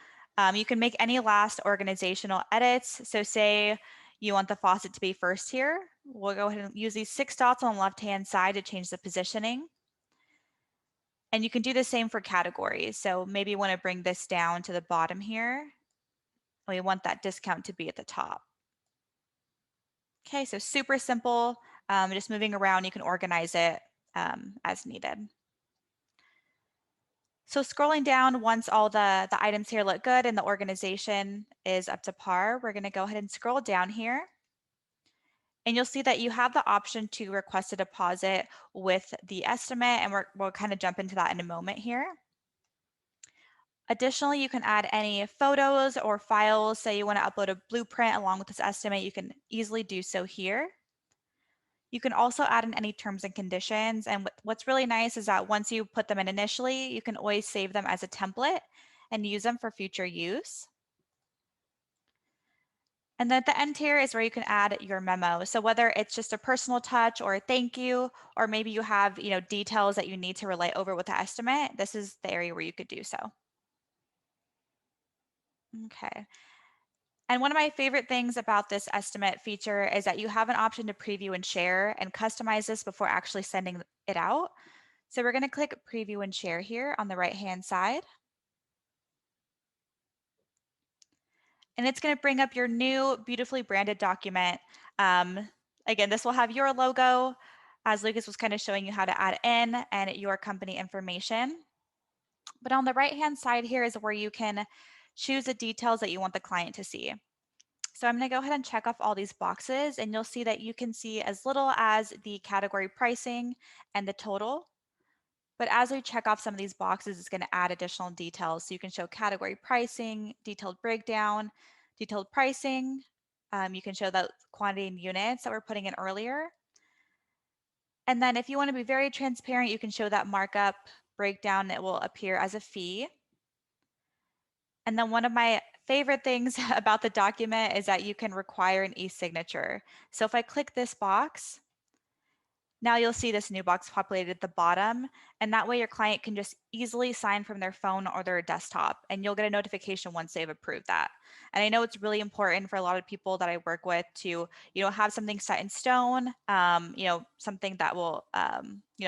you can make any last organizational edits. So say you want the faucet to be first here. We'll go ahead and use these 6 dots on the left-hand side to change the positioning. And you can do the same for categories. So maybe you want to bring this down to the bottom here. We want that discount to be at the top. Okay, so super simple, just moving around, you can organize it as needed. So scrolling down, once all the items here look good and the organization is up to par, we're gonna go ahead and scroll down here. And you'll see that you have the option to request a deposit with the estimate, and we'll kind of jump into that in a moment here. Additionally, you can add any photos or files. Say you want to upload a blueprint along with this estimate, you can easily do so here. You can also add in any terms and conditions. And what's really nice is that once you put them in initially, you can always save them as a template and use them for future use. And then at the end here is where you can add your memo. So whether it's just a personal touch or a thank you, or maybe you have details that you need to relay over with the estimate, this is the area where you could do so. Okay. And one of my favorite things about this estimate feature is that you have an option to preview and share and customize this before actually sending it out. So we're going to click preview and share here on the right-hand side. And it's going to bring up your new beautifully branded document. Again, this will have your logo, as Lucas was kind of showing you how to add in, and your company information. But on the right-hand side here is where you can choose the details that you want the client to see. So I'm going to go ahead and check off all these boxes, and you'll see that you can see as little as the category pricing and the total. But as we check off some of these boxes, it's going to add additional details. So you can show category pricing, detailed breakdown, detailed pricing. You can show the quantity in units that we're putting in earlier. And then if you want to be very transparent, you can show that markup breakdown that will appear as a fee. And then one of my favorite things about the document is that you can require an e-signature. So if I click this box, now you'll see this new box populated at the bottom, and that way your client can just easily sign from their phone or their desktop, and you'll get a notification once they've approved that. And I know it's really important for a lot of people that I work with to, have something set in stone, something that will,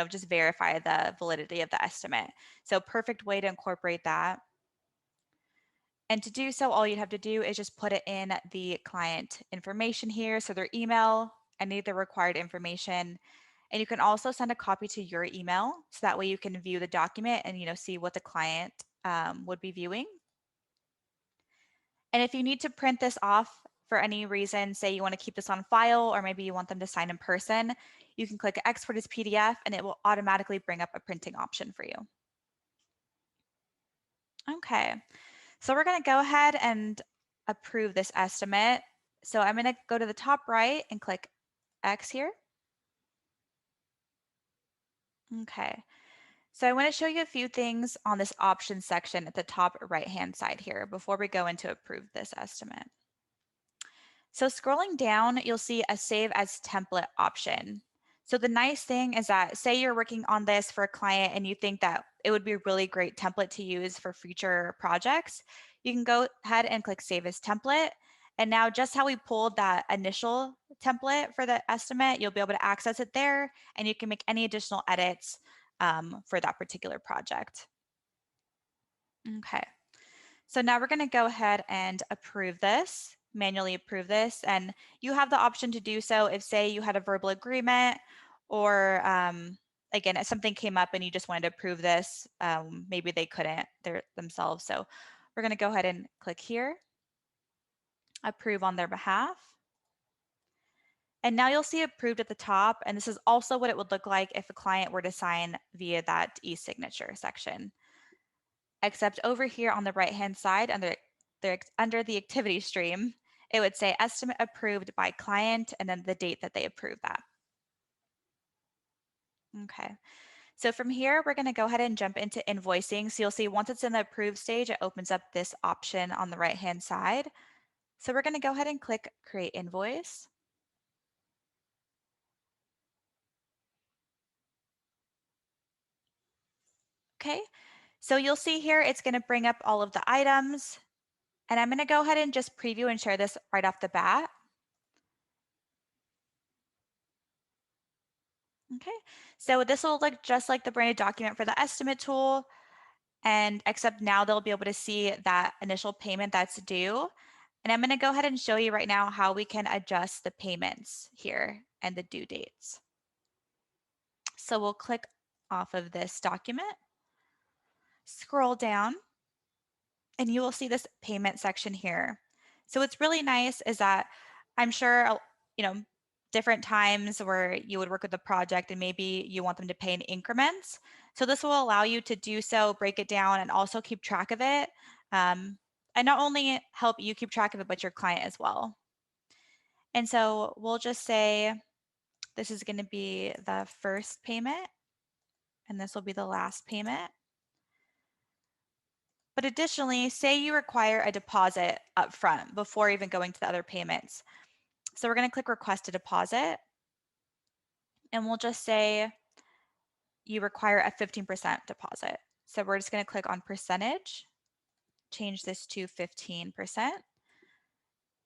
just verify the validity of the estimate. So perfect way to incorporate that. And to do so, all you'd have to do is just put it in the client information here. So their email, any of the required information. And you can also send a copy to your email. So that way you can view the document and, see what the client would be viewing. And if you need to print this off for any reason, say you want to keep this on file, or maybe you want them to sign in person, you can click export as PDF and it will automatically bring up a printing option for you. Okay. So we're going to go ahead and approve this estimate. So I'm going to go to the top right and click X here. Okay. So I want to show you a few things on this options section at the top right-hand side here before we go into approve this estimate. So scrolling down, you'll see a save as template option. So the nice thing is that say you're working on this for a client and you think that it would be a really great template to use for future projects, you can go ahead and click save as template. And now just how we pulled that initial template for the estimate, you'll be able to access it there and you can make any additional edits for that particular project. Okay. So now we're going to go ahead and approve this, manually approve this, and you have the option to do so if, say, you had a verbal agreement or, again, if something came up and you just wanted to approve this, maybe they couldn't themselves. So we're going to go ahead and click here, approve on their behalf. And now you'll see approved at the top, and this is also what it would look like if a client were to sign via that e-signature section. Except over here on the right-hand side under the activity stream, it would say estimate approved by client and then the date that they approved that. Okay, so from here, we're going to go ahead and jump into invoicing. So you'll see once it's in the approved stage, it opens up this option on the right-hand side. So we're going to go ahead and click create invoice. Okay, so you'll see here, it's going to bring up all of the items. And I'm going to go ahead and just preview and share this right off the bat. Okay, so this will look just like the branded document for the estimate tool, and except now they'll be able to see that initial payment that's due. And I'm going to go ahead and show you right now how we can adjust the payments here and the due dates. So we'll click off of this document, scroll down, and you will see this payment section here. So what's really nice is that I'm sure, different times where you would work with the project and maybe you want them to pay in increments. So this will allow you to do so, break it down, and also keep track of it. And not only help you keep track of it, but your client as well. And so we'll just say this is going to be the first payment, and this will be the last payment. But additionally, say you require a deposit up front before even going to the other payments. So we're going to click request a deposit, and we'll just say you require a 15% deposit. So we're just going to click on percentage, change this to 15%,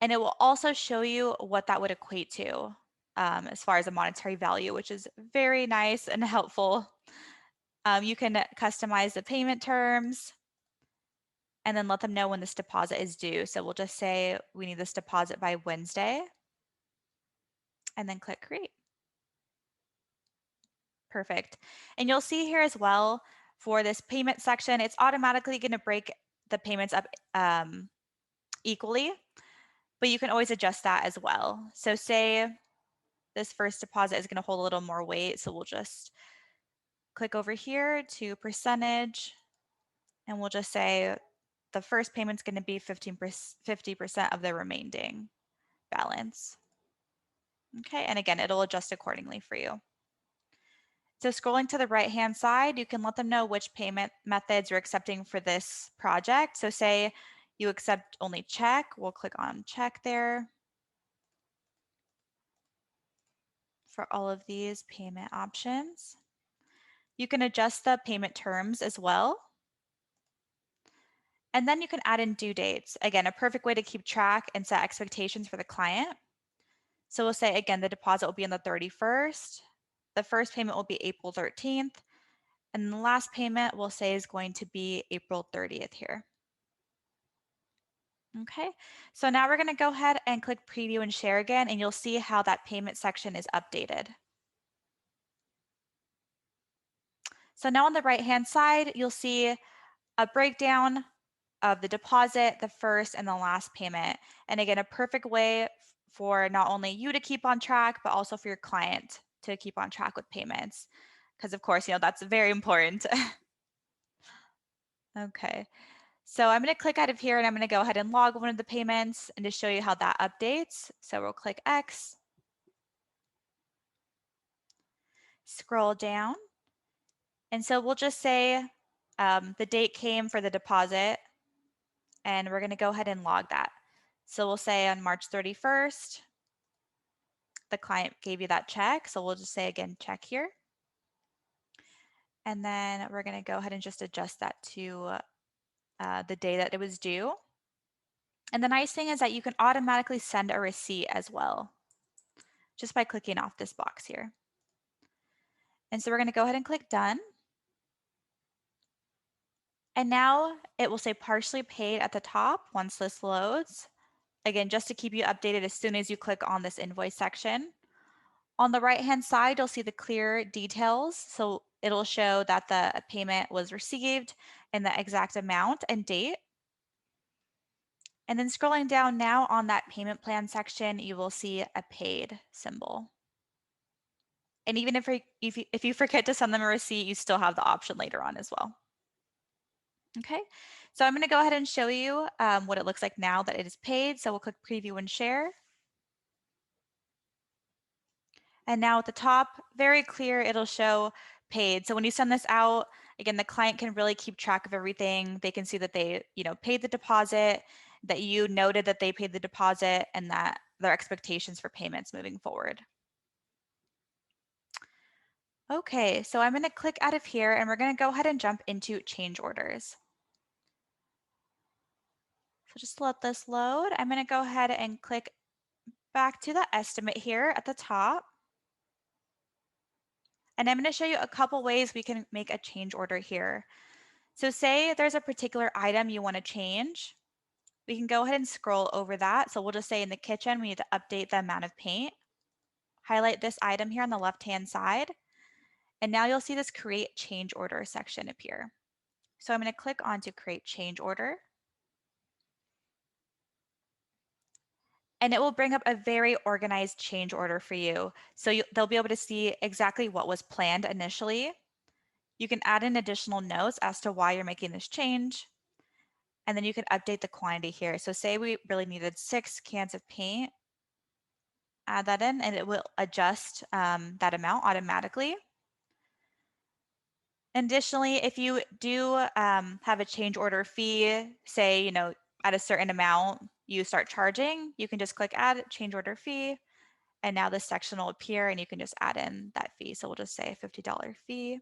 and it will also show you what that would equate to as far as a monetary value, which is very nice and helpful. You can customize the payment terms and then let them know when this deposit is due. So we'll just say we need this deposit by Wednesday and then click create. Perfect. And you'll see here as well for this payment section, it's automatically going to break the payments up equally, but you can always adjust that as well. So say this first deposit is going to hold a little more weight. So we'll just click over here to percentage, and we'll just say the first payment's going to be 50% of the remaining balance. Okay, and again, it'll adjust accordingly for you. So scrolling to the right-hand side, you can let them know which payment methods you're accepting for this project. So say you accept only check, we'll click on check there for all of these payment options. You can adjust the payment terms as well. And then you can add in due dates. Again, a perfect way to keep track and set expectations for the client. So we'll say, again, the deposit will be on the 31st. The first payment will be April 13th. And the last payment we'll say is going to be April 30th here. Okay, so now we're going to go ahead and click preview and share again, and you'll see how that payment section is updated. So now on the right-hand side, you'll see a breakdown of the deposit, the first and the last payment. And again, a perfect way for not only you to keep on track, but also for your client to keep on track with payments. Because of course, that's very important. Okay, so I'm going to click out of here and I'm going to go ahead and log one of the payments and to show you how that updates. So we'll click X, scroll down, And so we'll just say the date came for the deposit, and we're going to go ahead and log that. So we'll say on March 31st, the client gave you that check. So we'll just say again, check here. And then we're going to go ahead and just adjust that to the day that it was due. And the nice thing is that you can automatically send a receipt as well, just by clicking off this box here. And so we're going to go ahead and click done. And now it will say partially paid at the top once this loads. Again, just to keep you updated as soon as you click on this invoice section. On the right-hand side, you'll see the clear details. So it'll show that the payment was received and the exact amount and date. And then scrolling down now on that payment plan section, you will see a paid symbol. And even if you forget to send them a receipt, you still have the option later on as well. Okay, so I'm going to go ahead and show you what it looks like now that it is paid. So we'll click preview and share. And now at the top, very clear, it'll show paid. So when you send this out, again, the client can really keep track of everything. They can see that they, paid the deposit, that you noted that they paid the deposit, and that their expectations for payments moving forward. Okay, so I'm going to click out of here and we're going to go ahead and jump into change orders. So just let this load. I'm going to go ahead and click back to the estimate here at the top. And I'm going to show you a couple ways we can make a change order here. So say there's a particular item you want to change. We can go ahead and scroll over that. So we'll just say in the kitchen, we need to update the amount of paint. Highlight this item here on the left-hand side. And now you'll see this create change order section appear. So I'm going to click on to create change order. And it will bring up a very organized change order for you. So they'll be able to see exactly what was planned initially. You can add in additional notes as to why you're making this change. And then you can update the quantity here. So say we really needed 6 cans of paint, add that in and it will adjust that amount automatically. Additionally, if you do have a change order fee, say, at a certain amount, you start charging, you can just click add change order fee. And now this section will appear and you can just add in that fee. So we'll just say a $50 fee.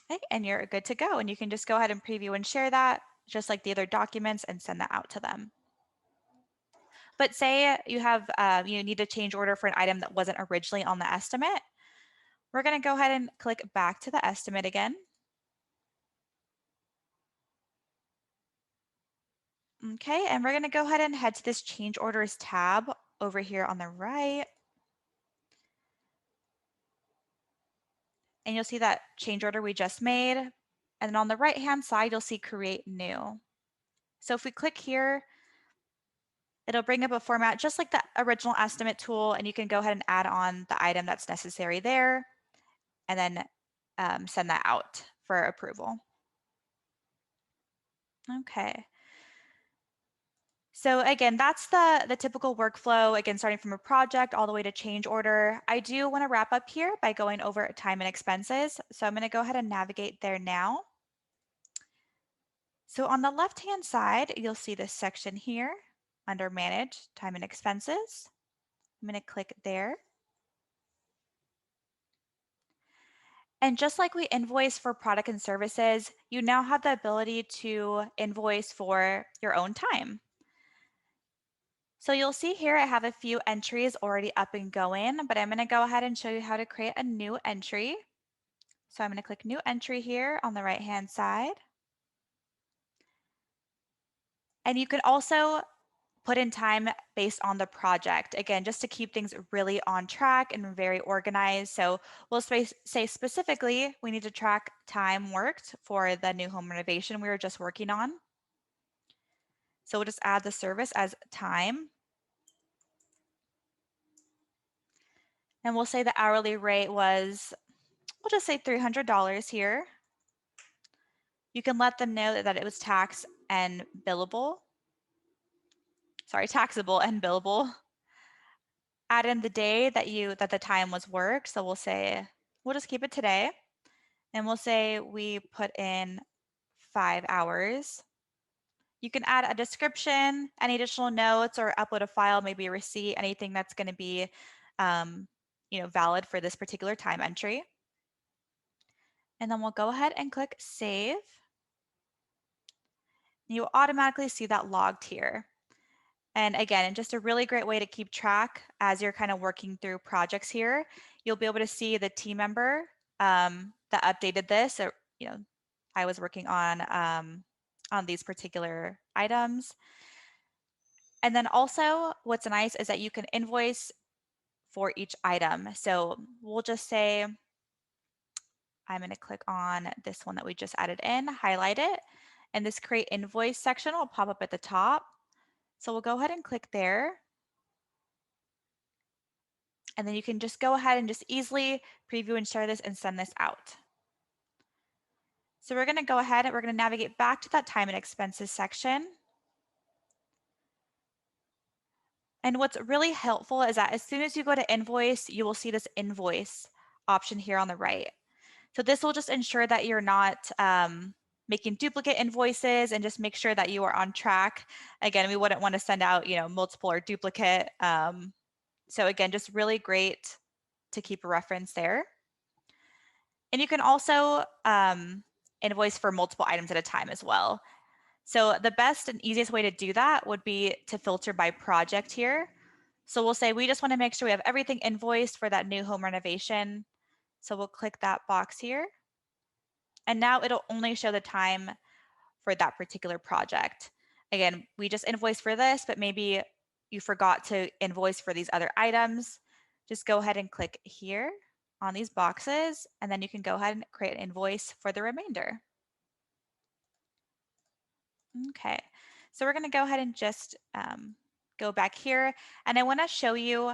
Okay, and you're good to go. And you can just go ahead and preview and share that just like the other documents and send that out to them. But say you have you need a change order for an item that wasn't originally on the estimate. We're going to go ahead and click back to the estimate again. Okay, and we're going to go ahead and head to this change orders tab over here on the right. And you'll see that change order we just made. And then on the right hand side, you'll see create new. So if we click here, it'll bring up a format just like the original estimate tool, and you can go ahead and add on the item that's necessary there and then send that out for approval. Okay. So again, that's the typical workflow, again, starting from a project all the way to change order. I do want to wrap up here by going over time and expenses. So I'm going to go ahead and navigate there now. So on the left-hand side, you'll see this section here under Manage Time and Expenses. I'm going to click there. And just like we invoice for product and services, you now have the ability to invoice for your own time. So you'll see here I have a few entries already up and going, but I'm going to go ahead and show you how to create a new entry. So I'm going to click New Entry here on the right-hand side. And you can also put in time based on the project. Again, just to keep things really on track and very organized. So we'll say specifically, we need to track time worked for the new home renovation we were just working on. So we'll just add the service as time. And we'll say the hourly rate was, we'll just say $300 here. You can let them know that it was taxable and billable. Add in the day that the time was worked. So we'll say we'll just keep it today. And we'll say we put in 5 hours. You can add a description, any additional notes, or upload a file, maybe a receipt, anything that's going to be valid for this particular time entry. And then we'll go ahead and click Save. You'll automatically see that logged here. And again, just a really great way to keep track as you're kind of working through projects here. You'll be able to see the team member that updated this. Or, I was working on these particular items. And then also what's nice is that you can invoice for each item. So we'll just say, I'm going to click on this one that we just added in, highlight it, and this create invoice section will pop up at the top. So we'll go ahead and click there. And then you can just go ahead and just easily preview and share this and send this out. So we're going to go ahead and we're going to navigate back to that time and expenses section. And what's really helpful is that as soon as you go to invoice, you will see this invoice option here on the right. So this will just ensure that you're not making duplicate invoices and just make sure that you are on track. Again, we wouldn't want to send out, multiple or duplicate. So again, just really great to keep a reference there. And you can also invoice for multiple items at a time as well. So the best and easiest way to do that would be to filter by project here. So we'll say we just want to make sure we have everything invoiced for that new home renovation. So we'll click that box here. And now it'll only show the time for that particular project. Again, we just invoiced for this, but maybe you forgot to invoice for these other items. Just go ahead and click here on these boxes, and then you can go ahead and create an invoice for the remainder. Okay, so we're going to go ahead and just go back here, and I want to show you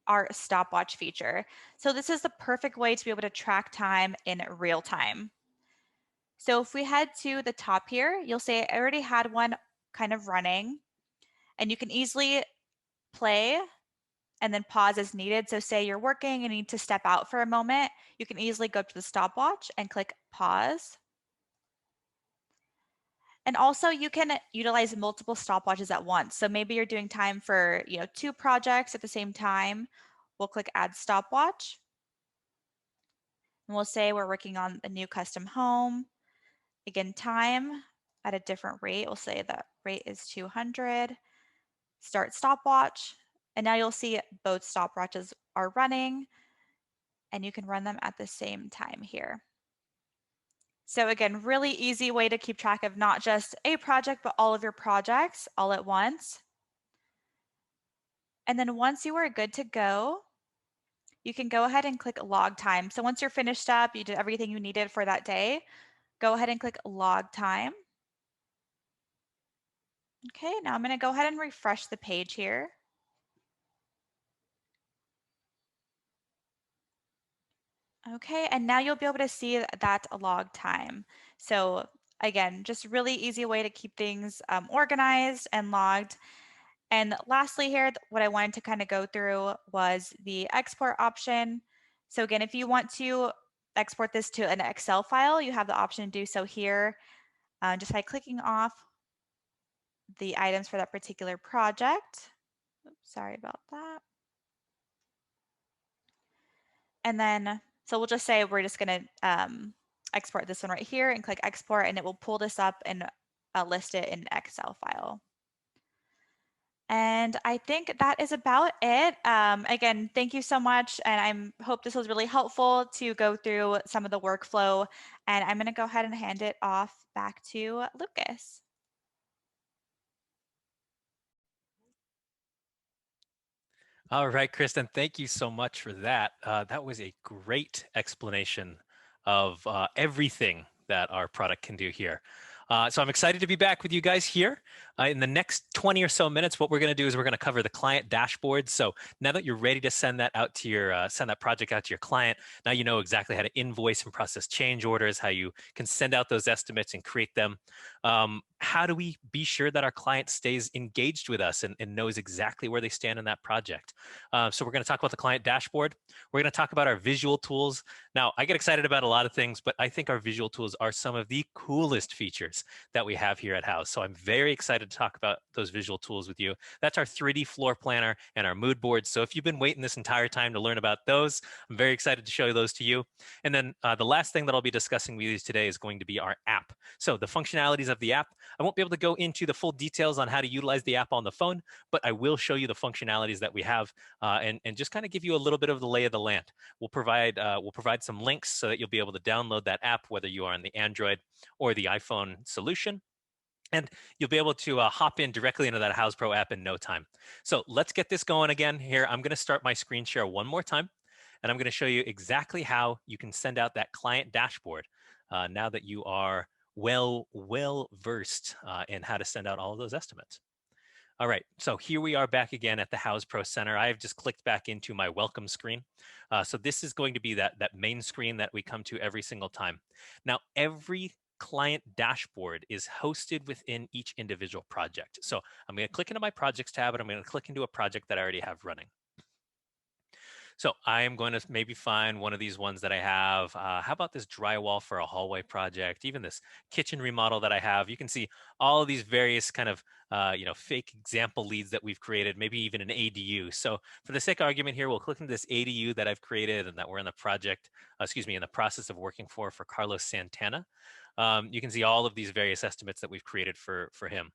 our stopwatch feature. So this is the perfect way to be able to track time in real time. So if we head to the top here, you'll see I already had one kind of running, and you can easily play and then pause as needed. So say you're working and you need to step out for a moment, you can easily go to the stopwatch and click pause. And also you can utilize multiple stopwatches at once. So maybe you're doing time for 2 projects at the same time. We'll click add stopwatch. And we'll say we're working on a new custom home. Again, time at a different rate. We'll say the rate is 200. Start stopwatch. And now you'll see both stopwatches are running, and you can run them at the same time here. So again, really easy way to keep track of not just a project, but all of your projects all at once. And then once you are good to go, you can go ahead and click log time. So once you're finished up, you did everything you needed for that day, go ahead and click log time. Okay, now I'm going to go ahead and refresh the page here. Okay, and now you'll be able to see that log time. So again, just really easy way to keep things organized and logged. And lastly here, what I wanted to kind of go through was the export option. So again, if you want to export this to an Excel file, you have the option to do so here just by clicking off the items for that particular project. Oops, sorry about that. And then, so we'll just say we're just going to export this one right here and click export, and it will pull this up and list it in an Excel file. And I think that is about it. Again, thank you so much. And I hope this was really helpful to go through some of the workflow. And I'm going to go ahead and hand it off back to Lucas. All right, Kristen, thank you so much for that. That was a great explanation of everything that our product can do here. So I'm excited to be back with you guys here. In the next 20 or so minutes, what we're going to do is we're going to cover the client dashboard. So now that you're ready to send that out to your send that project out to your client, now you know exactly how to invoice and process change orders, how you can send out those estimates and create them. How do we be sure that our client stays engaged with us and knows exactly where they stand in that project? So we're going to talk about the client dashboard. We're going to talk about our visual tools. Now, I get excited about a lot of things, but I think our visual tools are some of the coolest features that we have here at Houzz. So I'm very excited to talk about those visual tools with you. That's our 3D floor planner and our mood board. So if you've been waiting this entire time to learn about those, I'm very excited to show those to you. And then the last thing that I'll be discussing with you today is going to be our app. So the functionalities of the app. I won't be able to go into the full details on how to utilize the app on the phone, but I will show you the functionalities that we have and just kind of give you a little bit of the lay of the land. We'll provide some links so that you'll be able to download that app, whether you are on the Android or the iPhone solution. And you'll be able to hop in directly into that Houzz Pro app in no time. So let's get this going again here. I'm going to start my screen share one more time, and I'm going to show you exactly how you can send out that client dashboard now that you are well versed in how to send out all of those estimates. All right, so here we are back again at the Houzz Pro Center. I've just clicked back into my welcome screen. So this is going to be that main screen that we come to every single time. Now, every client dashboard is hosted within each individual project. So I'm going to click into my projects tab and I'm going to click into a project that I already have running. So I am going to maybe find one of these ones that I have. How about this drywall for a hallway project? Even this kitchen remodel that I have. You can see all of these various kind of fake example leads that we've created, maybe even an ADU. So for the sake of argument here, we'll click into this ADU that I've created and that we're in the project, in the process of working for Carlos Santana. You can see all of these various estimates that we've created for him.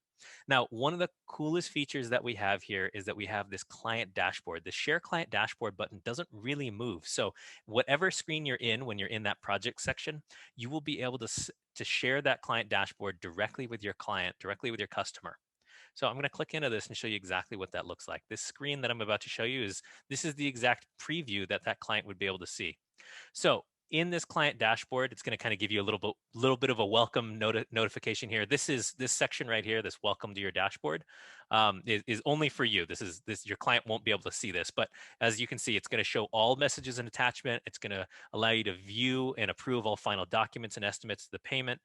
Now, one of the coolest features that we have here is that we have this client dashboard. The share client dashboard button doesn't really move. So whatever screen you're in when you're in that project section, you will be able to share that client dashboard directly with your client, directly with your customer. So I'm going to click into this and show you exactly what that looks like. This screen that I'm about to show you this is the exact preview that client would be able to see. So in this client dashboard, it's going to kind of give you a little bit of a welcome notification here. This section right here, this welcome to your dashboard, is only for you. Your client won't be able to see this, but as you can see, it's going to show all messages and attachment. It's going to allow you to view and approve all final documents and estimates of the payment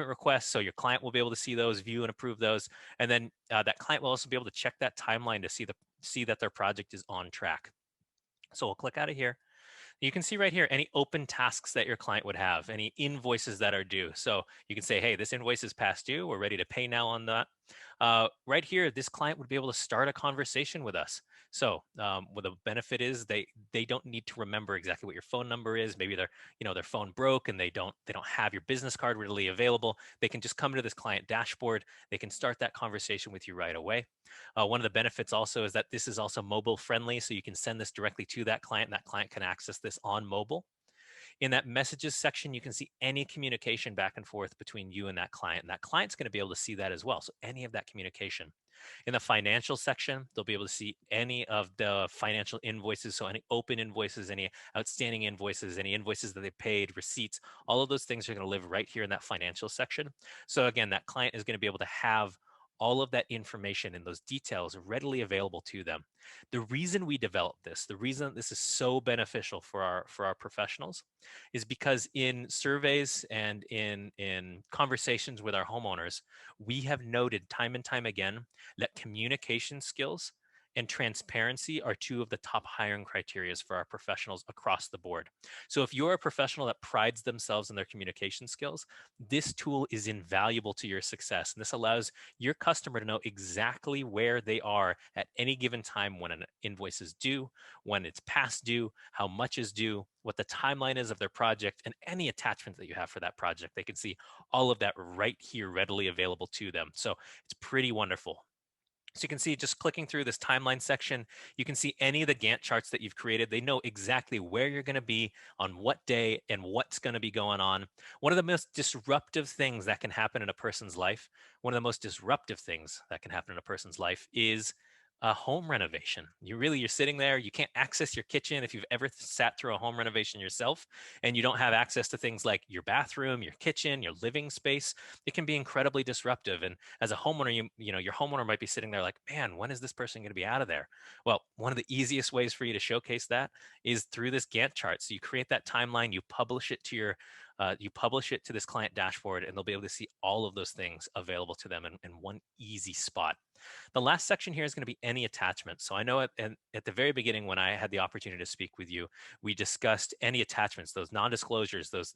requests. So your client will be able to see those, view and approve those, and then that client will also be able to check that timeline to see that their project is on track. So we'll click out of here. You can see right here any open tasks that your client would have, any invoices that are due. So you can say, hey, this invoice is past due. We're ready to pay now on that. Right here, this client would be able to start a conversation with us. So what the benefit is they don't need to remember exactly what your phone number is. Maybe their phone broke and they don't have your business card readily available. They can just come to this client dashboard. They can start that conversation with you right away. One of the benefits also is that this is also mobile friendly. So you can send this directly to that client. That client can access this on mobile. In that messages section, you can see any communication back and forth between you and that client. And that client's going to be able to see that as well. So any of that communication. In the financial section, they'll be able to see any of the financial invoices. So any open invoices, any outstanding invoices, any invoices that they paid, receipts, all of those things are going to live right here in that financial section. So again, that client is going to be able to have all of that information and those details readily available to them. The reason we developed this, the reason this is so beneficial for our professionals is because in surveys and in conversations with our homeowners, we have noted time and time again that communication skills and transparency are two of the top hiring criteria for our professionals across the board. So if you're a professional that prides themselves in their communication skills, this tool is invaluable to your success. And this allows your customer to know exactly where they are at any given time when an invoice is due, when it's past due, how much is due, what the timeline is of their project, and any attachment that you have for that project. They can see all of that right here readily available to them. So it's pretty wonderful. So you can see just clicking through this timeline section, you can see any of the Gantt charts that you've created. They know exactly where you're going to be on what day and what's going to be going on. One of the most disruptive things that can happen in a person's life, is a home renovation. You're sitting there, you can't access your kitchen. If you've ever sat through a home renovation yourself and you don't have access to things like your bathroom, your kitchen, your living space, it can be incredibly disruptive. And as a homeowner, your homeowner might be sitting there like, man, when is this person going to be out of there? Well, one of the easiest ways for you to showcase that is through this Gantt chart. So you create that timeline, you publish it to this client dashboard, and they'll be able to see all of those things available to them in one easy spot. The last section here is going to be any attachments. So I know at the very beginning when I had the opportunity to speak with you, we discussed any attachments, those non-disclosures, those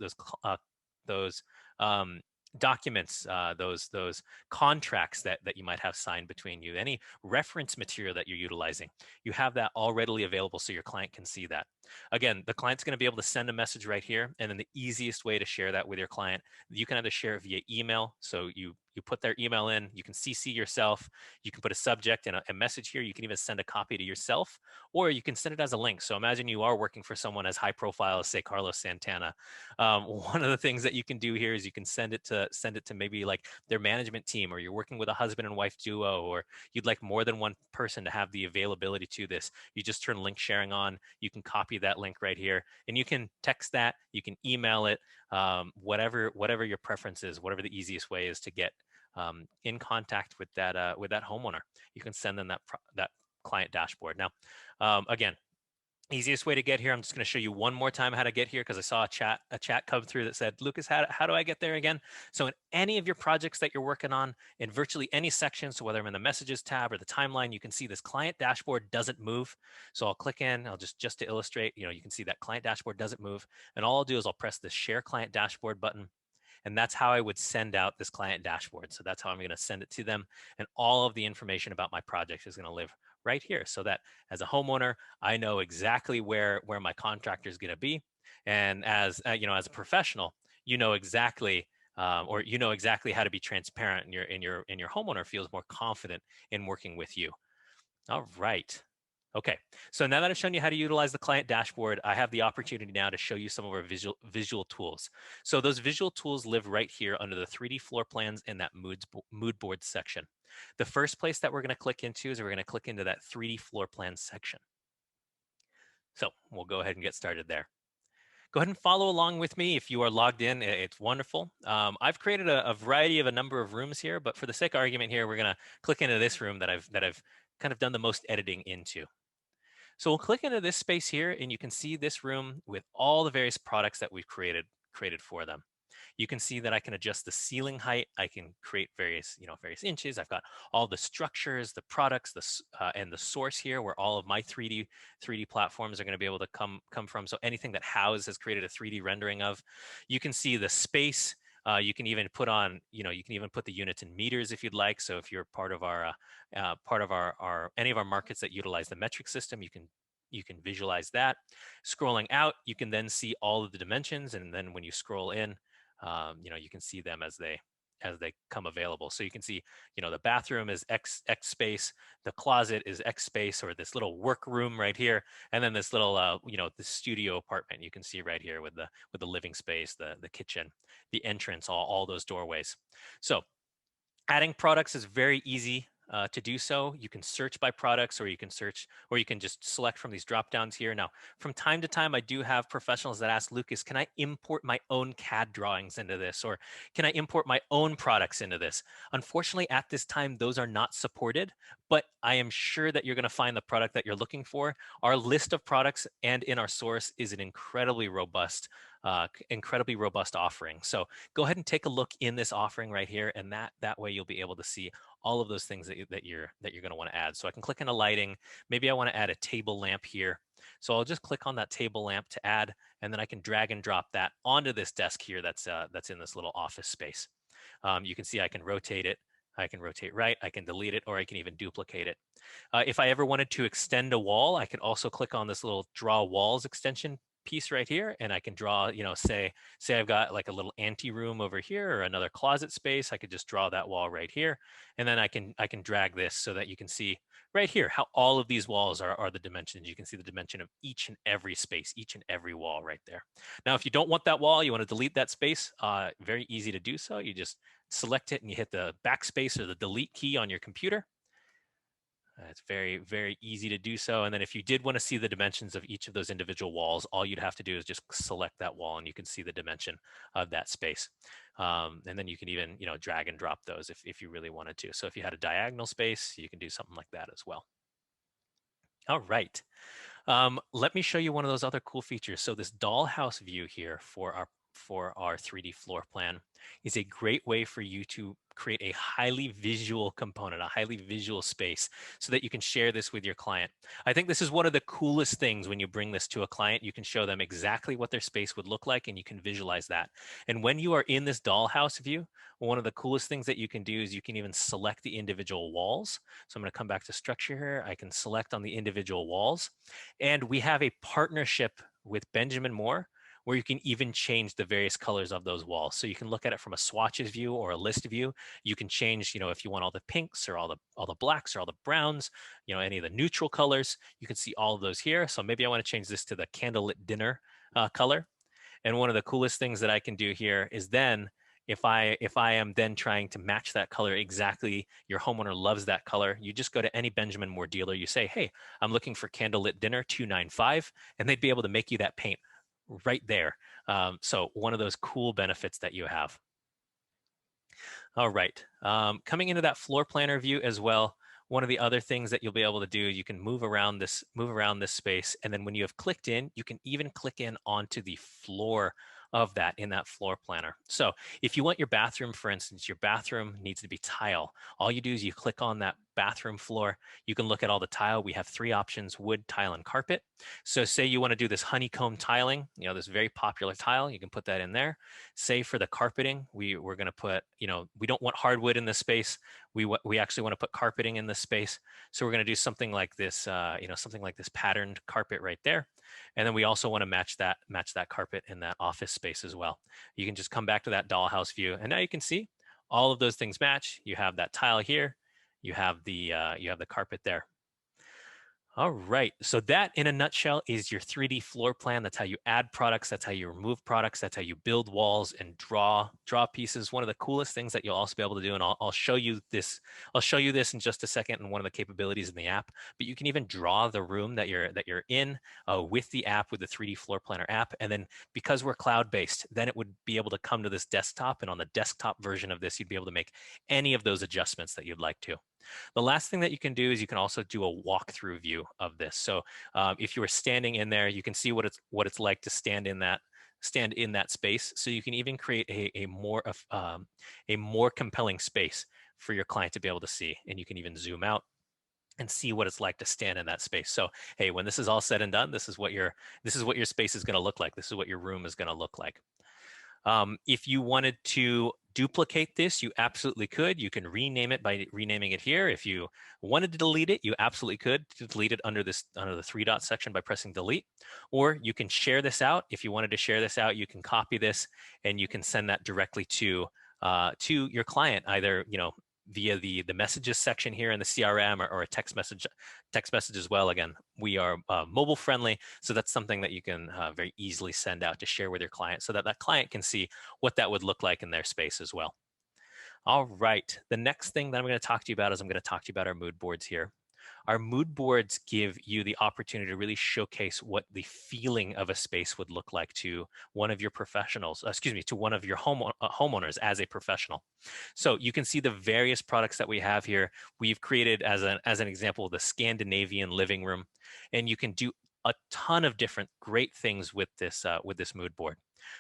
documents, those contracts that you might have signed between you, any reference material that you're utilizing. You have that all readily available so your client can see that. Again, the client's going to be able to send a message right here, and then the easiest way to share that with your client, you can either share it via email. So you put their email in, you can CC yourself, you can put a subject and a message here. You can even send a copy to yourself, or you can send it as a link. So imagine you are working for someone as high profile as, say, Carlos Santana. One of the things that you can do here is you can send it to maybe like their management team, or you're working with a husband and wife duo, or you'd like more than one person to have the availability to this. You just turn link sharing on. You can copy that link right here, and you can text that, you can email it, whatever your preference is, whatever the easiest way is to get in contact with that homeowner. You can send them that client dashboard. Now, again, easiest way to get here, I'm just going to show you one more time how to get here, because I saw a chat come through that said, Lucas, how do I get there again? So in any of your projects that you're working on, in virtually any section, so whether I'm in the messages tab or the timeline, you can see this client dashboard doesn't move. So I'll click in, I'll just to illustrate, you can see that client dashboard doesn't move. And all I'll do is I'll press the share client dashboard button. And that's how I would send out this client dashboard. So that's how I'm going to send it to them. And all of the information about my project is going to live right here, so that as a homeowner, I know exactly where my contractor is going to be. And as as a professional, you know exactly exactly how to be transparent, and your homeowner feels more confident in working with you. All right. Okay, so now that I've shown you how to utilize the client dashboard, I have the opportunity now to show you some of our visual tools. So those visual tools live right here under the 3D floor plans in that mood board section. The first place that we're going to click into is we're going to click into that 3D floor plan section. So we'll go ahead and get started there. Go ahead and follow along with me if you are logged in. It's wonderful. I've created a variety of a number of rooms here, but for the sake of argument here, we're going to click into this room that I've kind of done the most editing into. So we'll click into this space here, and you can see this room with all the various products that we've created for them. You can see that I can adjust the ceiling height. I can create various inches. I've got all the structures, the products, and the source here, where all of my 3D platforms are going to be able to come from. So anything that Houzz has created a 3D rendering of. You can see the space. You can even put on, you can even put the units in meters if you'd like. So if you're part of our any of our markets that utilize the metric system, you can visualize that. Scrolling out, you can then see all of the dimensions, and then when you scroll in, you can see them as they come available. So you can see, the bathroom is X space, the closet is X space, or this little workroom right here, and then this little, the studio apartment you can see right here with the living space, the kitchen, the entrance, all those doorways. So adding products is very easy to do so. You can search by products, or you can just select from these drop downs here. Now, from time to time, I do have professionals that ask, Lucas, can I import my own CAD drawings into this? Or can I import my own products into this? Unfortunately, at this time, those are not supported, but I am sure that you're going to find the product that you're looking for. Our list of products and in our source is an incredibly robust offering. So go ahead and take a look in this offering right here, and that way you'll be able to see all of those things that you're going to want to add. So I can click into lighting. Maybe I want to add a table lamp here. So I'll just click on that table lamp to add, and then I can drag and drop that onto this desk here that's in this little office space. You can see I can rotate it. I can rotate right, I can delete it, or I can even duplicate it. If I ever wanted to extend a wall, I can also click on this little draw walls extension piece right here, and I can draw, say I've got like a little ante room over here or another closet space. I could just draw that wall right here, and then I can drag this so that you can see right here how all of these walls are the dimensions. You can see the dimension of each and every space, each and every wall right there. Now, if you don't want that wall, you want to delete that space, very easy to do so. You just select it and you hit the backspace or the delete key on your computer. It's very, very easy to do so. And then if you did want to see the dimensions of each of those individual walls, all you'd have to do is just select that wall and you can see the dimension of that space. And then you can even, drag and drop those if you really wanted to. So if you had a diagonal space, you can do something like that as well. All right. Let me show you one of those other cool features. So this dollhouse view here for our 3D floor plan is a great way for you to create a highly visual component, a highly visual space, so that you can share this with your client. I think this is one of the coolest things when you bring this to a client. You can show them exactly what their space would look like and you can visualize that. And when you are in this dollhouse view, one of the coolest things that you can do is you can even select the individual walls. So I'm going to come back to structure here. I can select on the individual walls. And we have a partnership with Benjamin Moore where you can even change the various colors of those walls. So you can look at it from a swatches view or a list view. You can change, if you want all the pinks or all the blacks or all the browns, any of the neutral colors, you can see all of those here. So maybe I want to change this to the candlelit dinner color. And one of the coolest things that I can do here is then if I am then trying to match that color exactly, your homeowner loves that color, you just go to any Benjamin Moore dealer, you say, hey, I'm looking for candlelit dinner 295, and they'd be able to make you that paint right there. So one of those cool benefits that you have. All right, coming into that floor planner view as well, one of the other things that you'll be able to do, you can move around this space, and then when you have clicked in, you can even click in onto the floor of that in that floor planner. So if you want your bathroom, for instance, your bathroom needs to be tile. All you do is you click on that bathroom floor. You can look at all the tile. We have 3 options: wood, tile, and carpet. So say you want to do this honeycomb tiling, this very popular tile, you can put that in there. Say for the carpeting, we're going to put, we don't want hardwood in this space. We actually want to put carpeting in this space. So we're going to do something like this, something like this patterned carpet right there. And then we also want to match that carpet in that office space as well. You can just come back to that dollhouse view, and now you can see all of those things match. You have that tile here, you have the carpet there. All right, so that in a nutshell is your 3D floor plan. That's how you add products, that's how you remove products, that's how you build walls and draw pieces. One of the coolest things that you'll also be able to do, and I'll show you this in just a second, and one of the capabilities in the app, but you can even draw the room that you're in with the app, with the 3D floor planner app. And then because we're cloud-based, then it would be able to come to this desktop, and on the desktop version of this, you'd be able to make any of those adjustments that you'd like to. The last thing that you can do is you can also do a walkthrough view of this. So if you were standing in there, you can see what it's like to stand in that space. So you can even create a more compelling space for your client to be able to see, and you can even zoom out and see what it's like to stand in that space. So hey, when this is all said and done, this is what your space is going to look like. This is what your room is going to look like. If you wanted to duplicate this, you absolutely could. You can rename it by renaming it here. If you wanted to delete it, you absolutely could delete it under the 3 dot section by pressing delete. Or you can share this out. If you wanted to share this out, you can copy this and you can send that directly to your client, either via the messages section here in the CRM or a text message as well. Again, we are mobile friendly, so that's something that you can very easily send out to share with your client, so that client can see what that would look like in their space as well. All right, the next thing that I'm going to talk to you about is I'm going to talk to you about our mood boards here. Our mood boards give you the opportunity to really showcase what the feeling of a space would look like to one of your professionals, to one of your homeowners as a professional. So you can see the various products that we have here. We've created, as an example, the Scandinavian living room, and you can do a ton of different great things with this mood board.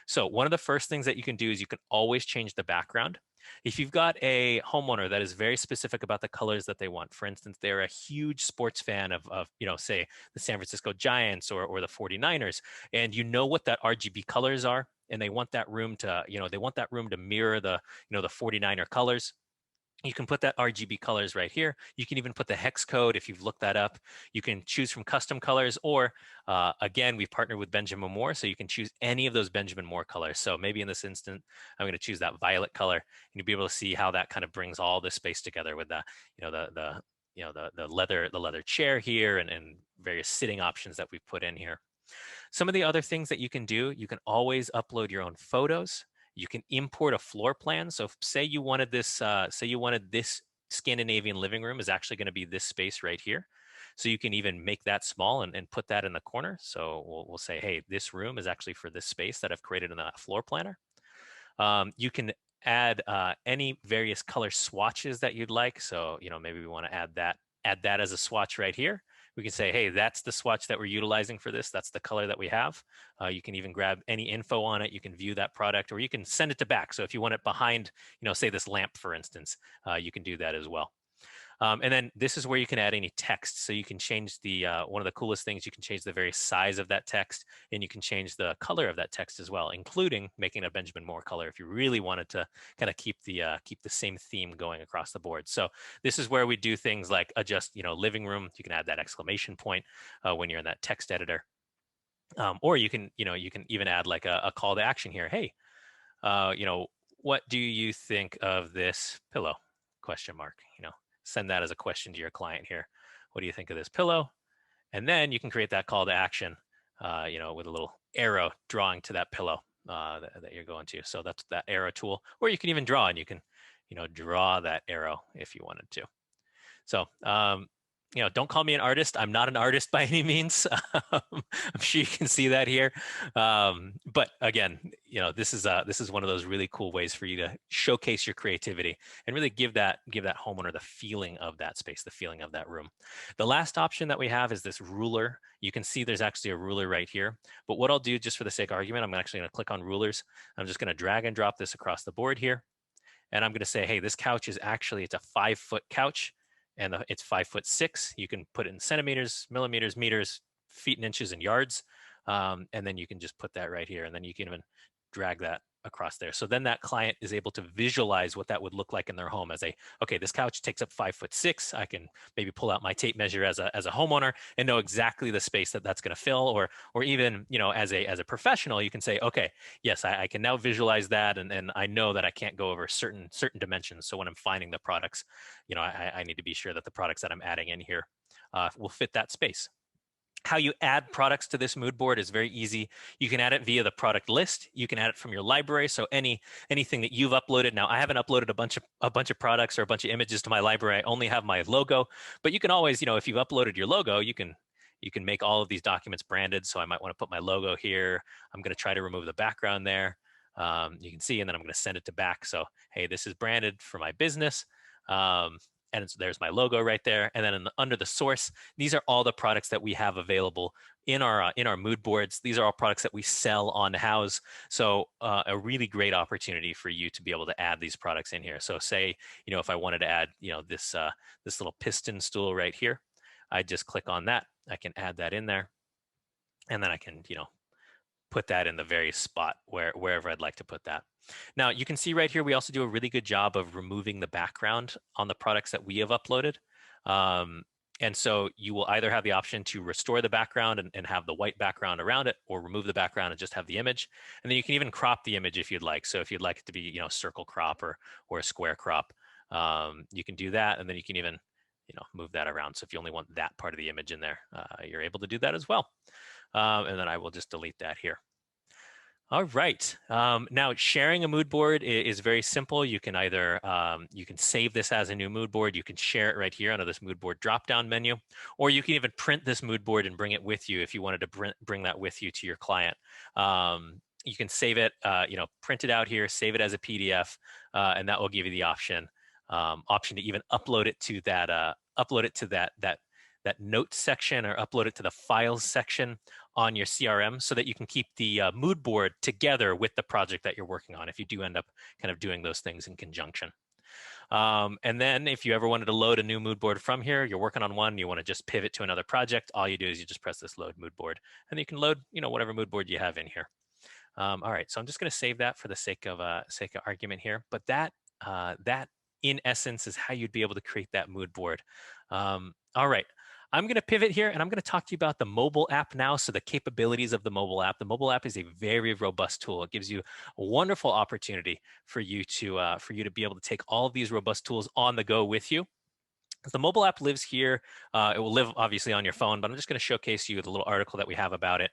So one of the first things that you can do is you can always change the background. If you've got a homeowner that is very specific about the colors that they want, for instance, they're a huge sports fan of say the San Francisco Giants or the 49ers, and you know what that RGB colors are, and they want that room to, mirror the 49er colors. You can put that RGB colors right here. You can even put the hex code if you've looked that up. You can choose from custom colors, or again, we've partnered with Benjamin Moore, so you can choose any of those Benjamin Moore colors. So maybe in this instant, I'm going to choose that violet color, and you'll be able to see how that kind of brings all this space together with the leather chair here and various sitting options that we've put in here. Some of the other things that you can do, you can always upload your own photos. You can import a floor plan. So say you wanted this Scandinavian living room is actually going to be this space right here. So you can even make that small and put that in the corner. So we'll say, hey, this room is actually for this space that I've created in that floor planner. You can add any various color swatches that you'd like. So, maybe we want to add that as a swatch right here. We can say, hey, that's the swatch that we're utilizing for this. That's the color that we have. You can even grab any info on it. You can view that product, or you can send it to back. So if you want it behind, say this lamp, for instance, you can do that as well. And then this is where you can add any text. So you can change the, one of the coolest things, you can change the very size of that text, and you can change the color of that text as well, including making a Benjamin Moore color if you really wanted to kind of keep the same theme going across the board. So this is where we do things like adjust, living room. You can add that exclamation point when you're in that text editor. Or you can even add like a call to action here. Hey, what do you think of this pillow? ? Send that as a question to your client here. What do you think of this pillow? And then you can create that call to action, with a little arrow drawing to that pillow that you're going to. So that's that arrow tool. Or you can even draw, and you can, draw that arrow if you wanted to. So, don't call me an artist. I'm not an artist by any means. I'm sure you can see that here. But again, this is one of those really cool ways for you to showcase your creativity and really give that homeowner the feeling of that space, the feeling of that room. The last option that we have is this ruler. You can see there's actually a ruler right here. But what I'll do, just for the sake of argument, I'm actually going to click on rulers. I'm just going to drag and drop this across the board here. And I'm going to say, hey, this couch is actually, it's a 5-foot couch. And it's 5'6". You can put it in centimeters, millimeters, meters, feet and inches, and yards. And then you can just put that right here. And then you can even drag that across there. So then that client is able to visualize what that would look like in their home as okay, this couch takes up 5'6". I can maybe pull out my tape measure as a homeowner and know exactly the space that's going to fill, or even, as a professional, you can say, okay, yes, I can now visualize that. And I know that I can't go over certain dimensions. So when I'm finding the products, I need to be sure that the products that I'm adding in here will fit that space. How you add products to this mood board is very easy. You can add it via the product list. You can add it from your library. So anything that you've uploaded. Now, I haven't uploaded a bunch of products or a bunch of images to my library. I only have my logo. But you can always, if you've uploaded your logo, you can make all of these documents branded. So I might want to put my logo here. I'm going to try to remove the background there. You can see, and then I'm going to send it to back. So, hey, this is branded for my business. And there's my logo right there. And then under the source, these are all the products that we have available in our mood boards. These are all products that we sell on Houzz. So a really great opportunity for you to be able to add these products in here. So say, if I wanted to add, this little piston stool right here, I just click on that. I can add that in there. And then I can, put that in the very spot wherever I'd like to put that. Now, you can see right here, we also do a really good job of removing the background on the products that we have uploaded. And so you will either have the option to restore the background and have the white background around it, or remove the background and just have the image. And then you can even crop the image if you'd like. So if you'd like it to be, circle crop or a square crop, you can do that. And then you can even, move that around. So if you only want that part of the image in there, you're able to do that as well. And then I will just delete that here. All right. Now, sharing a mood board is very simple. You can either, you can save this as a new mood board. You can share it right here under this mood board drop-down menu, or you can even print this mood board and bring it with you if you wanted to bring that with you to your client. You can save it, print it out here, save it as a PDF, and that will give you the option to even upload it to that notes section, or upload it to the files section on your CRM, so that you can keep the mood board together with the project that you're working on if you do end up kind of doing those things in conjunction. And then if you ever wanted to load a new mood board from here, you're working on one, you want to just pivot to another project, all you do is you just press this load mood board, and you can load whatever mood board you have in here. All right, so I'm just going to save that for the sake of argument here, but that in essence is how you'd be able to create that mood board. All right. I'm going to pivot here, and I'm going to talk to you about the mobile app now. So the capabilities of the mobile app. The mobile app is a very robust tool. It gives you a wonderful opportunity for you to be able to take all of these robust tools on the go with you. The mobile app lives here. It will live obviously on your phone, but I'm just going to showcase you the little article that we have about it.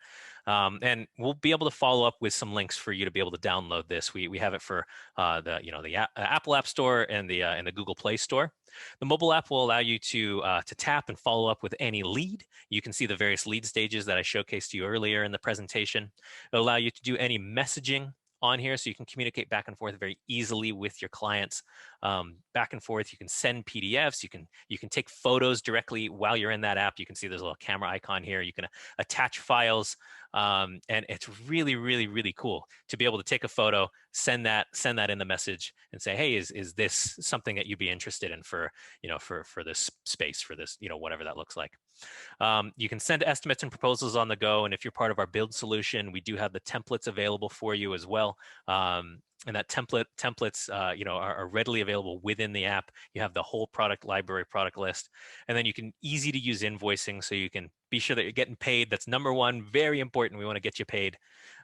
And we'll be able to follow up with some links for you to be able to download this. We have it for the Apple App Store and the Google Play Store. The mobile app will allow you to tap and follow up with any lead. You can see the various lead stages that I showcased to you earlier in the presentation. It'll allow you to do any messaging on here, so you can communicate back and forth very easily with your clients. Back and forth, you can send PDFs, you can take photos directly while you're in that app. You can see there's a little camera icon here. You can attach files, and it's really, really, really cool to be able to take a photo, send that in the message, and say, hey, is this something that you'd be interested in for this space, for this, whatever that looks like. You can send estimates and proposals on the go. And if you're part of our build solution, we do have the templates available for you as well. And that templates, are readily available within the app. You have the whole product library, product list, and then you can easy to use invoicing, so you can be sure that you're getting paid. That's number one, very important. We want to get you paid.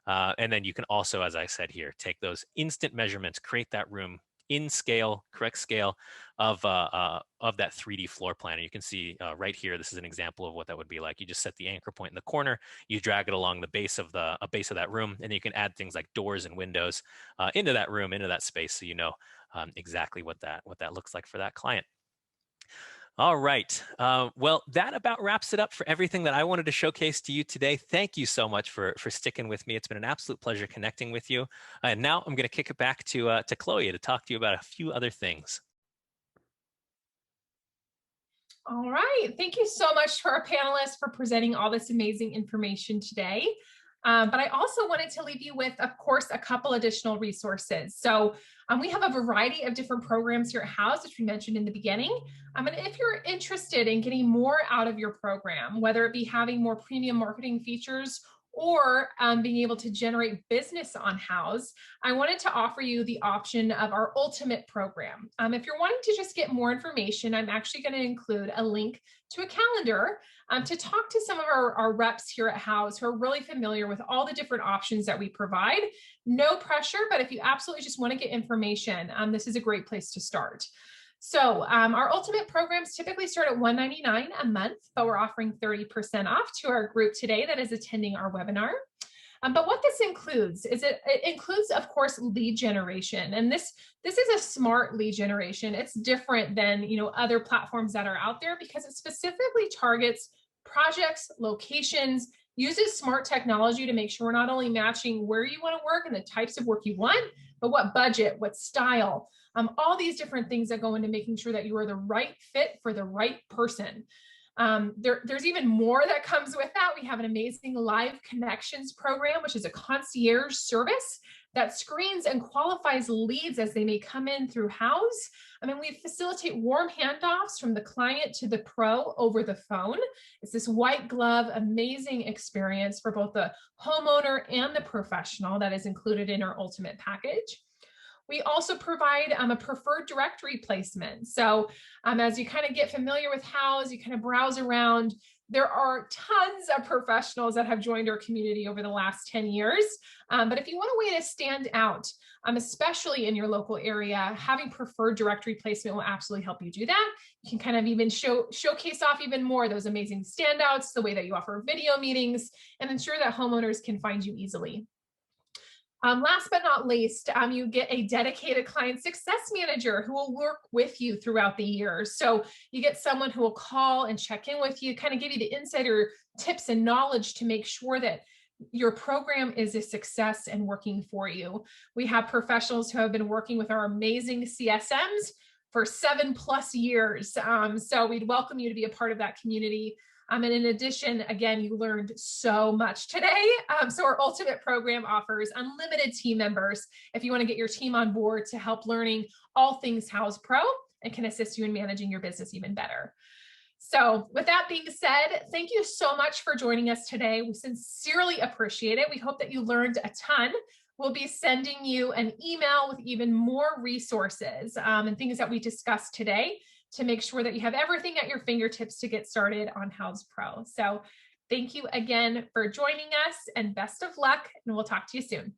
And then you can also, as I said here, take those instant measurements, create that room in scale, correct scale of that 3D floor plan. And you can see right here, this is an example of what that would be like. You just set the anchor point in the corner, you drag it along the base of that room, and you can add things like doors and windows into that room, into that space, so you know exactly what that looks like for that client. All right. Well, that about wraps it up for everything that I wanted to showcase to you today. Thank you so much for sticking with me. It's been an absolute pleasure connecting with you. And now I'm going to kick it back to Chloe to talk to you about a few other things. All right. Thank you so much to our panelists for presenting all this amazing information today. But I also wanted to leave you with, of course, a couple additional resources. So we have a variety of different programs here at Houzz, which we mentioned in the beginning. And if you're interested in getting more out of your program, whether it be having more premium marketing features or being able to generate business on Houzz, I wanted to offer you the option of our Ultimate program. If you're wanting to just get more information, I'm actually going to include a link to a calendar to talk to some of our reps here at Houzz who are really familiar with all the different options that we provide. No pressure, but if you absolutely just want to get information, this is a great place to start. So our Ultimate programs typically start at $199 a month, but we're offering 30% off to our group today that is attending our webinar. But what this includes is it includes, of course, lead generation. And this is a smart lead generation. It's different than other platforms that are out there because it specifically targets projects, locations, uses smart technology to make sure we're not only matching where you want to work and the types of work you want, but what budget, what style, all these different things that go into making sure that you are the right fit for the right person. There's even more that comes with that. We have an amazing live connections program, which is a concierge service that screens and qualifies leads as they may come in through Houzz. We facilitate warm handoffs from the client to the pro over the phone. It's this white glove, amazing experience for both the homeowner and the professional that is included in our Ultimate package. We also provide a preferred directory placement. So as you kind of get familiar with Houzz, you kind of browse around, there are tons of professionals that have joined our community over the last 10 years. But if you want a way to stand out, especially in your local area, having preferred directory placement will absolutely help you do that. You can kind of even showcase off even more those amazing standouts, the way that you offer video meetings, and ensure that homeowners can find you easily. Last but not least, you get a dedicated client success manager who will work with you throughout the year. So you get someone who will call and check in with you, kind of give you the insider tips and knowledge to make sure that your program is a success and working for you. We have professionals who have been working with our amazing CSMs for 7+ years. So we'd welcome you to be a part of that community. And in addition, again, you learned so much today. So our Ultimate program offers unlimited team members if you want to get your team on board to help learning all things Houzz Pro and can assist you in managing your business even better. So with that being said, thank you so much for joining us today. We sincerely appreciate it. We hope that you learned a ton. We'll be sending you an email with even more resources and things that we discussed today to make sure that you have everything at your fingertips to get started on Houzz Pro. So thank you again for joining us and best of luck, and we'll talk to you soon.